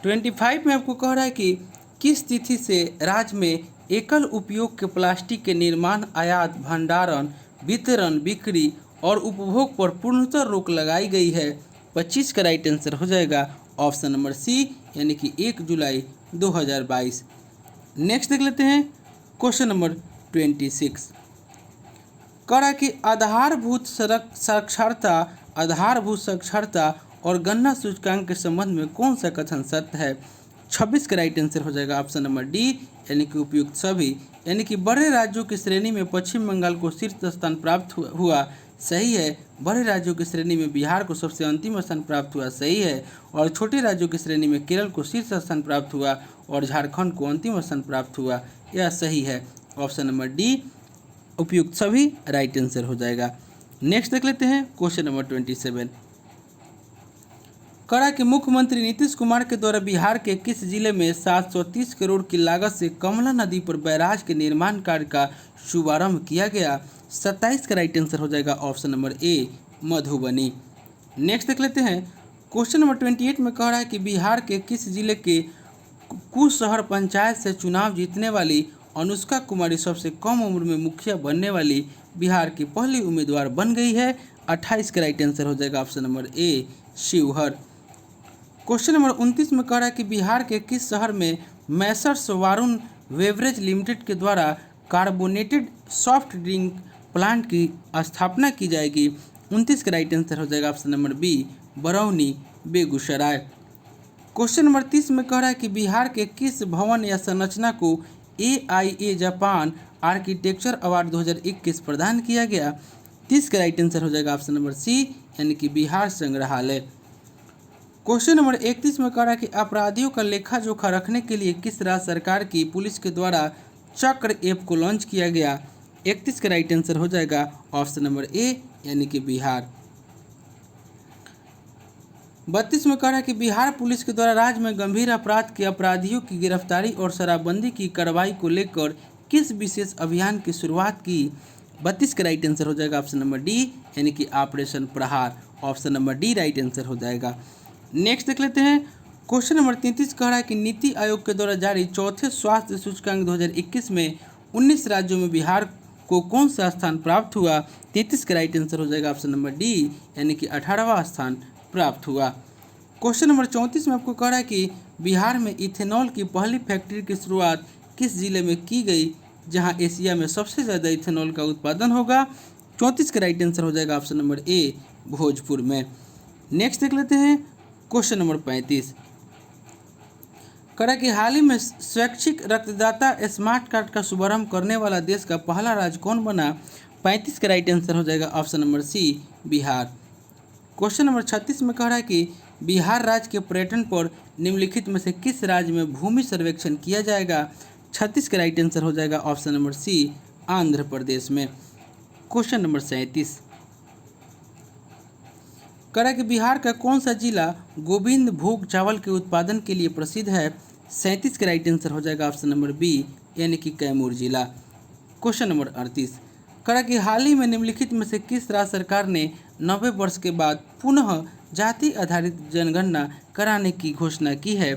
A: 25 में आपको कह रहा है कि किस तिथि से राज्य में एकल उपयोग के प्लास्टिक के निर्माण, आयात, भंडारण, वितरण, बिक्री और उपभोग पर पूर्णतः रोक लगाई गई है? 25 का राइट आंसर हो जाएगा ऑप्शन नंबर सी यानी कि 1 जुलाई 2022। नेक्स्ट देख लेते हैं क्वेश्चन नंबर 26 कह रहा है कि आधारभूत साक्षरता और गन्ना सूचकांक के संबंध में कौन सा कथन सत्य है? 26 का राइट आंसर हो जाएगा ऑप्शन नंबर डी यानी कि उपयुक्त सभी। यानी कि बड़े राज्यों की श्रेणी में पश्चिम बंगाल को शीर्ष स्थान प्राप्त हुआ, सही है। बड़े राज्यों की श्रेणी में बिहार को सबसे अंतिम स्थान प्राप्त हुआ, सही है। और छोटे राज्यों की श्रेणी में केरल को शीर्ष स्थान प्राप्त हुआ और झारखंड को अंतिम स्थान प्राप्त हुआ, यह सही है। ऑप्शन नंबर डी उपयुक्त सभी राइट आंसर हो जाएगा। नेक्स्ट देख लेते हैं क्वेश्चन नंबर 27 कह रहा कि मुख्यमंत्री नीतीश कुमार के द्वारा बिहार के किस जिले में 730 करोड़ की लागत से कमला नदी पर बैराज के निर्माण कार्य का शुभारंभ किया गया? 27 का राइट आंसर हो जाएगा ऑप्शन नंबर ए मधुबनी। नेक्स्ट देख लेते हैं क्वेश्चन नंबर 28 में कह रहा है कि बिहार के किस जिले के कुशहर पंचायत से चुनाव जीतने वाली अनुष्का कुमारी सबसे कम उम्र में मुखिया बनने वाली बिहार की पहली उम्मीदवार बन गई है? 28 का राइट आंसर हो जाएगा ऑप्शन नंबर ए शिवहर। क्वेश्चन नंबर 29 में कह रहा है कि बिहार के किस शहर में मैसर्स वारुण बेवरेज लिमिटेड के द्वारा कार्बोनेटेड सॉफ्ट ड्रिंक प्लांट की स्थापना की जाएगी? 29 का राइट आंसर हो जाएगा option number B Barauni Begusarai. Question number 30 में कह रहा है कि बिहार के किस भवन या संरचना को AIA जापान आर्किटेक्चर अवार्ड 2021 प्रदान किया गया? 30 का राइट आंसर हो जाएगा ऑप्शन नंबर सी यानी कि बिहार संग्रहालय। क्वेश्चन नंबर 31 में कह रहा है कि अपराधियों का लेखा जोखा रखने के लिए किस राज्य सरकार की पुलिस के द्वारा चक्र ऐप को लॉन्च किया गया। 31 का राइट आंसर हो जाएगा ऑप्शन नंबर ए यानी कि बिहार। 32 में कह रहा है कि बिहार पुलिस के द्वारा राज्य में गंभीर अपराध के अपराधियों की गिरफ्तारी और शराबबंदी की कार्रवाई को लेकर किस विशेष अभियान की शुरुआत की। 32 का राइट आंसर हो जाएगा ऑप्शन नंबर डी यानी कि ऑपरेशन प्रहार। Option number D right answer हो जाएगा। नेक्स्ट देख लेते हैं। क्वेश्चन नंबर 33 कह रहा है कि नीति आयोग के द्वारा जारी चौथे स्वास्थ्य सूचकांक 2021 में 19 राज्यों में बिहार को कौन सा स्थान प्राप्त हुआ। 33 का राइट आंसर हो जाएगा ऑप्शन नंबर डी यानी कि 18वां स्थान प्राप्त हुआ। क्वेश्चन नंबर 34 में आपको कह रहा है कि बिहार में इथेनॉल की पहली फैक्ट्री की शुरुआत किस जिले में की गई जहां एशिया में सबसे ज़्यादा इथेनॉल का उत्पादन होगा। 34 का राइट आंसर हो जाएगा ऑप्शन नंबर ए भोजपुर में। नेक्स्ट देख लेते हैं। क्वेश्चन नंबर 35 कह रहा है कि हाल ही में स्वैच्छिक रक्तदाता स्मार्ट कार्ड का शुभारंभ करने वाला देश का पहला राज्य कौन बना। 35 का राइट आंसर हो जाएगा option number C Bihar. Question number 36 में कह रहा है कि बिहार राज्य के पर्यटन पर निम्नलिखित में से किस राज्य में भूमि सर्वेक्षण किया जाएगा। 36 का राइट आंसर हो जाएगा ऑप्शन नंबर सी आंध्र प्रदेश में। क्वेश्चन नंबर 37 कह रहा है कि बिहार का कौन सा जिला गोविंद भोग चावल के उत्पादन के लिए प्रसिद्ध है। 37 का राइट आंसर हो जाएगा ऑप्शन नंबर बी यानी कि कैमूर जिला। क्वेश्चन नंबर 38 कह रहा है कि हाल ही में निम्नलिखित में से किस राज्य सरकार ने 90 वर्ष के बाद पुनः जाति आधारित जनगणना कराने की घोषणा की है।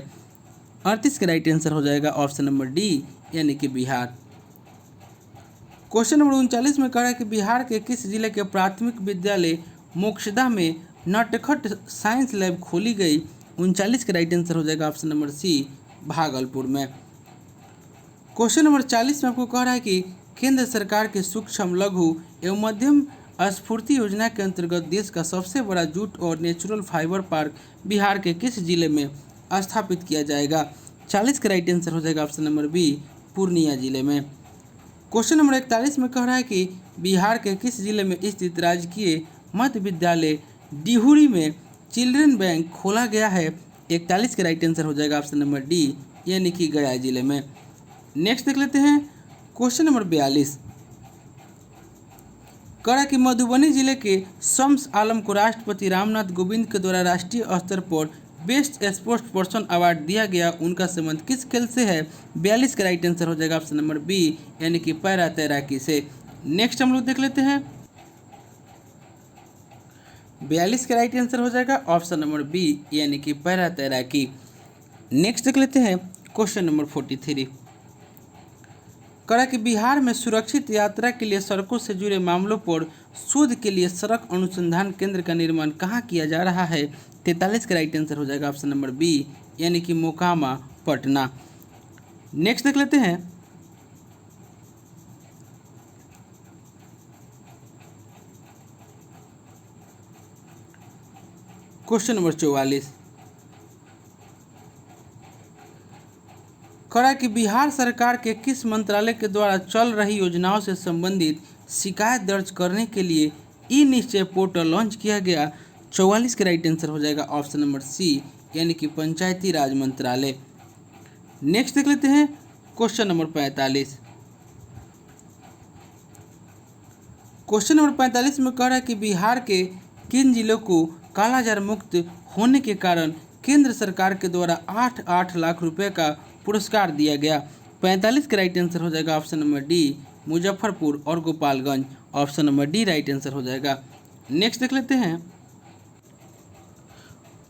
A: 38 का राइट आंसर हो जाएगा ऑप्शन नंबर डी यानी कि बिहार। क्वेश्चन नंबर 39 में कह रहा है कि बिहार के किस जिले के प्राथमिक विद्यालय मोक्षदा में नटखट साइंस लैब खोली गई। 39 का राइट आंसर हो जाएगा ऑप्शन नंबर सी भागलपुर में। क्वेश्चन नंबर 40 में आपको कह रहा है कि केंद्र सरकार के सूक्ष्म लघु एवं मध्यम स्फूर्ति योजना के अंतर्गत देश का सबसे बड़ा जूट और नेचुरल फाइबर पार्क बिहार के किस जिले में स्थापित किया जाएगा। 40 का राइट आंसर हो जाएगा ऑप्शन नंबर बी पूर्णिया जिले में। क्वेश्चन नंबर 41 में कह रहा है कि बिहार के किस जिले में स्थित राजकीय मध्य विद्यालय डिहुरी में चिल्ड्रन बैंक खोला गया है। 41 का राइट आंसर हो जाएगा ऑप्शन नंबर डी यानी कि गया जिले में। नेक्स्ट देख लेते हैं। क्वेश्चन नंबर 42 कह रहा है कि मधुबनी जिले के शम्स आलम को राष्ट्रपति रामनाथ कोविंद के द्वारा राष्ट्रीय स्तर पर बेस्ट स्पोर्ट्स पर्सन अवार्ड दिया गया, उनका संबंध किस खेल से है। 42 का राइट आंसर हो जाएगा ऑप्शन नंबर बी यानी कि पैरा तैराकी से। नेक्स्ट हम लोग देख लेते हैं। 42 का राइट आंसर हो जाएगा ऑप्शन नंबर बी यानी कि पैरा तैराकी। नेक्स्ट देख लेते हैं। क्वेश्चन नंबर 43 करा कि बिहार में सुरक्षित यात्रा के लिए सड़कों से जुड़े मामलों पर शोध के लिए सड़क अनुसंधान केंद्र का निर्माण कहाँ किया जा रहा है। 43 का राइट आंसर हो जाएगा ऑप्शन नंबर बी यानी कि मोकामा पटना। नेक्स्ट देख लेते हैं। क्वेश्चन नंबर 44 करा कि बिहार सरकार के किस मंत्रालय के द्वारा चल रही योजनाओं से संबंधित शिकायत दर्ज करने के लिए ई निश्चय पोर्टल लॉन्च किया गया। 44 का राइट आंसर हो जाएगा ऑप्शन नंबर सी यानी कि पंचायती राज मंत्रालय। नेक्स्ट देख लेते हैं। क्वेश्चन नंबर 45 क्वेश्चन नंबर 45 में कह रहा है कि बिहार के किन जिलों को कालाजार मुक्त होने के कारण केंद्र सरकार के द्वारा 8 लाख रुपए का पुरस्कार दिया गया। 45 का राइट आंसर हो जाएगा ऑप्शन नंबर डी मुजफ्फरपुर और Gopalganj. Option number D right answer हो जाएगा। नेक्स्ट देख लेते हैं।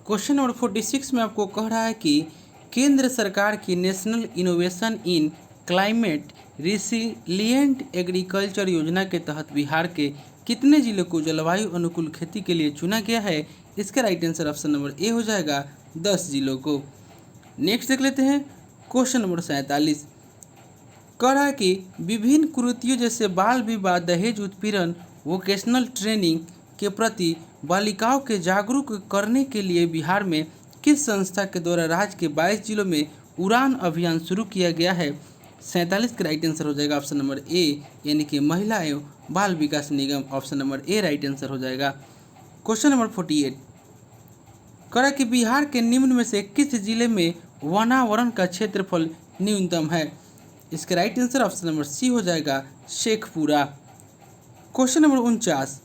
A: क्वेश्चन नंबर 46 में आपको कह रहा है कि केंद्र सरकार की national innovation in climate resilient agriculture योजना के तहत बिहार के कितने जिलों को जलवायु अनुकूल खेती के लिए चुना गया है। इसका राइट आंसर ऑप्शन नंबर ए हो जाएगा 10 जिलों को। नेक्स्ट देख लेते हैं। क्वेश्चन नंबर 47 कह रहा है कि विभिन्न कुरीतियों जैसे बाल विवाह, दहेज उत्पीड़न, वोकेशनल ट्रेनिंग के प्रति बालिकाओं के जागरूक करने के लिए बिहार में किस संस्था के द्वारा राज्य के 22 जिलों में उड़ान अभियान शुरू किया गया है। 47 का राइट आंसर हो जाएगा ऑप्शन नंबर ए यानी कि Mahila Evam Bal Vikas Nigam. Option number A right answer हो जाएगा। क्वेश्चन नंबर 48 करा कि बिहार के निम्न में से किस जिले में वनावरण का क्षेत्रफल न्यूनतम है। इसका right answer option number C हो जाएगा शेखपुरा। क्वेश्चन नंबर 49,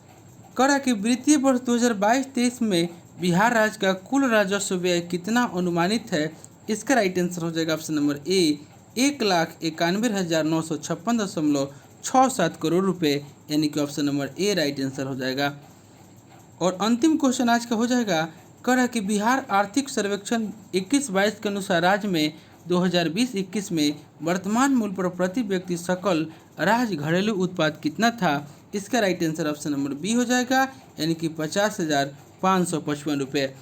A: करा कि वित्तीय वर्ष 2022-23 में बिहार राज्य का कुल राजस्व व्यय कितना अनुमानित है। इसका राइट आंसर हो जाएगा ऑप्शन नंबर ए 1,91,956.67 करोड़ रुपए, यानी कि option number A right answer हो जाएगा। और अंतिम क्वेश्चन आज का हो जाएगा, करा कि बिहार आर्थिक सर्वेक्षण 21-22 के अनुसार राज्य में 2020-21 में वर्तमान मूल्य पर प्रति व्यक्ति सकल राज्य घरेलू उत्पाद कितना था। इसका right answer option number B हो जाएगा, यानी कि 50,555 रुपये।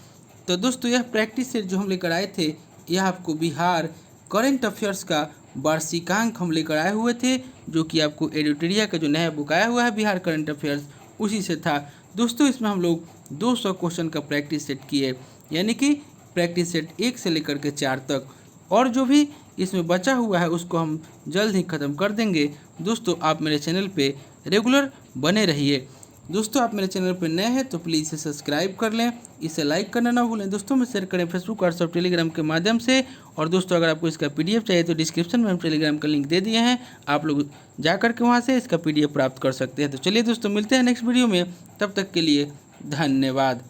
A: तो दोस्तों यह प्रैक्टिस सेट जो हम लेकर आए थे, यह आपको बिहार करंट अफेयर्स का वार्षिकांक हम लेकर आए हुए थे, जो कि आपको एडिटोरिया का जो नया बुक आया हुआ है बिहार करंट अफेयर्स, उसी से था। दोस्तों इसमें हम लोग 200 क्वेश्चन का प्रैक्टिस सेट किए, यानी कि प्रैक्टिस सेट 1 से लेकर के 4 तक, और जो भी इसमें बचा हुआ है उसको हम जल्द ही ख़त्म कर देंगे। दोस्तों आप मेरे चैनल पे रेगुलर बने रहिए। दोस्तों आप मेरे चैनल पर नए हैं तो प्लीज़ इसे सब्सक्राइब कर लें, इसे लाइक करना ना भूलें, दोस्तों में शेयर करें फेसबुक, व्हाट्सएप, टेलीग्राम के माध्यम से। और दोस्तों अगर आपको इसका पीडीएफ चाहिए तो डिस्क्रिप्शन में हम टेलीग्राम का लिंक दे दिए हैं, आप लोग जा कर के वहाँ से इसका पीडीएफ प्राप्त कर सकते हैं। तो चलिए दोस्तों मिलते हैं नेक्स्ट वीडियो में, तब तक के लिए धन्यवाद।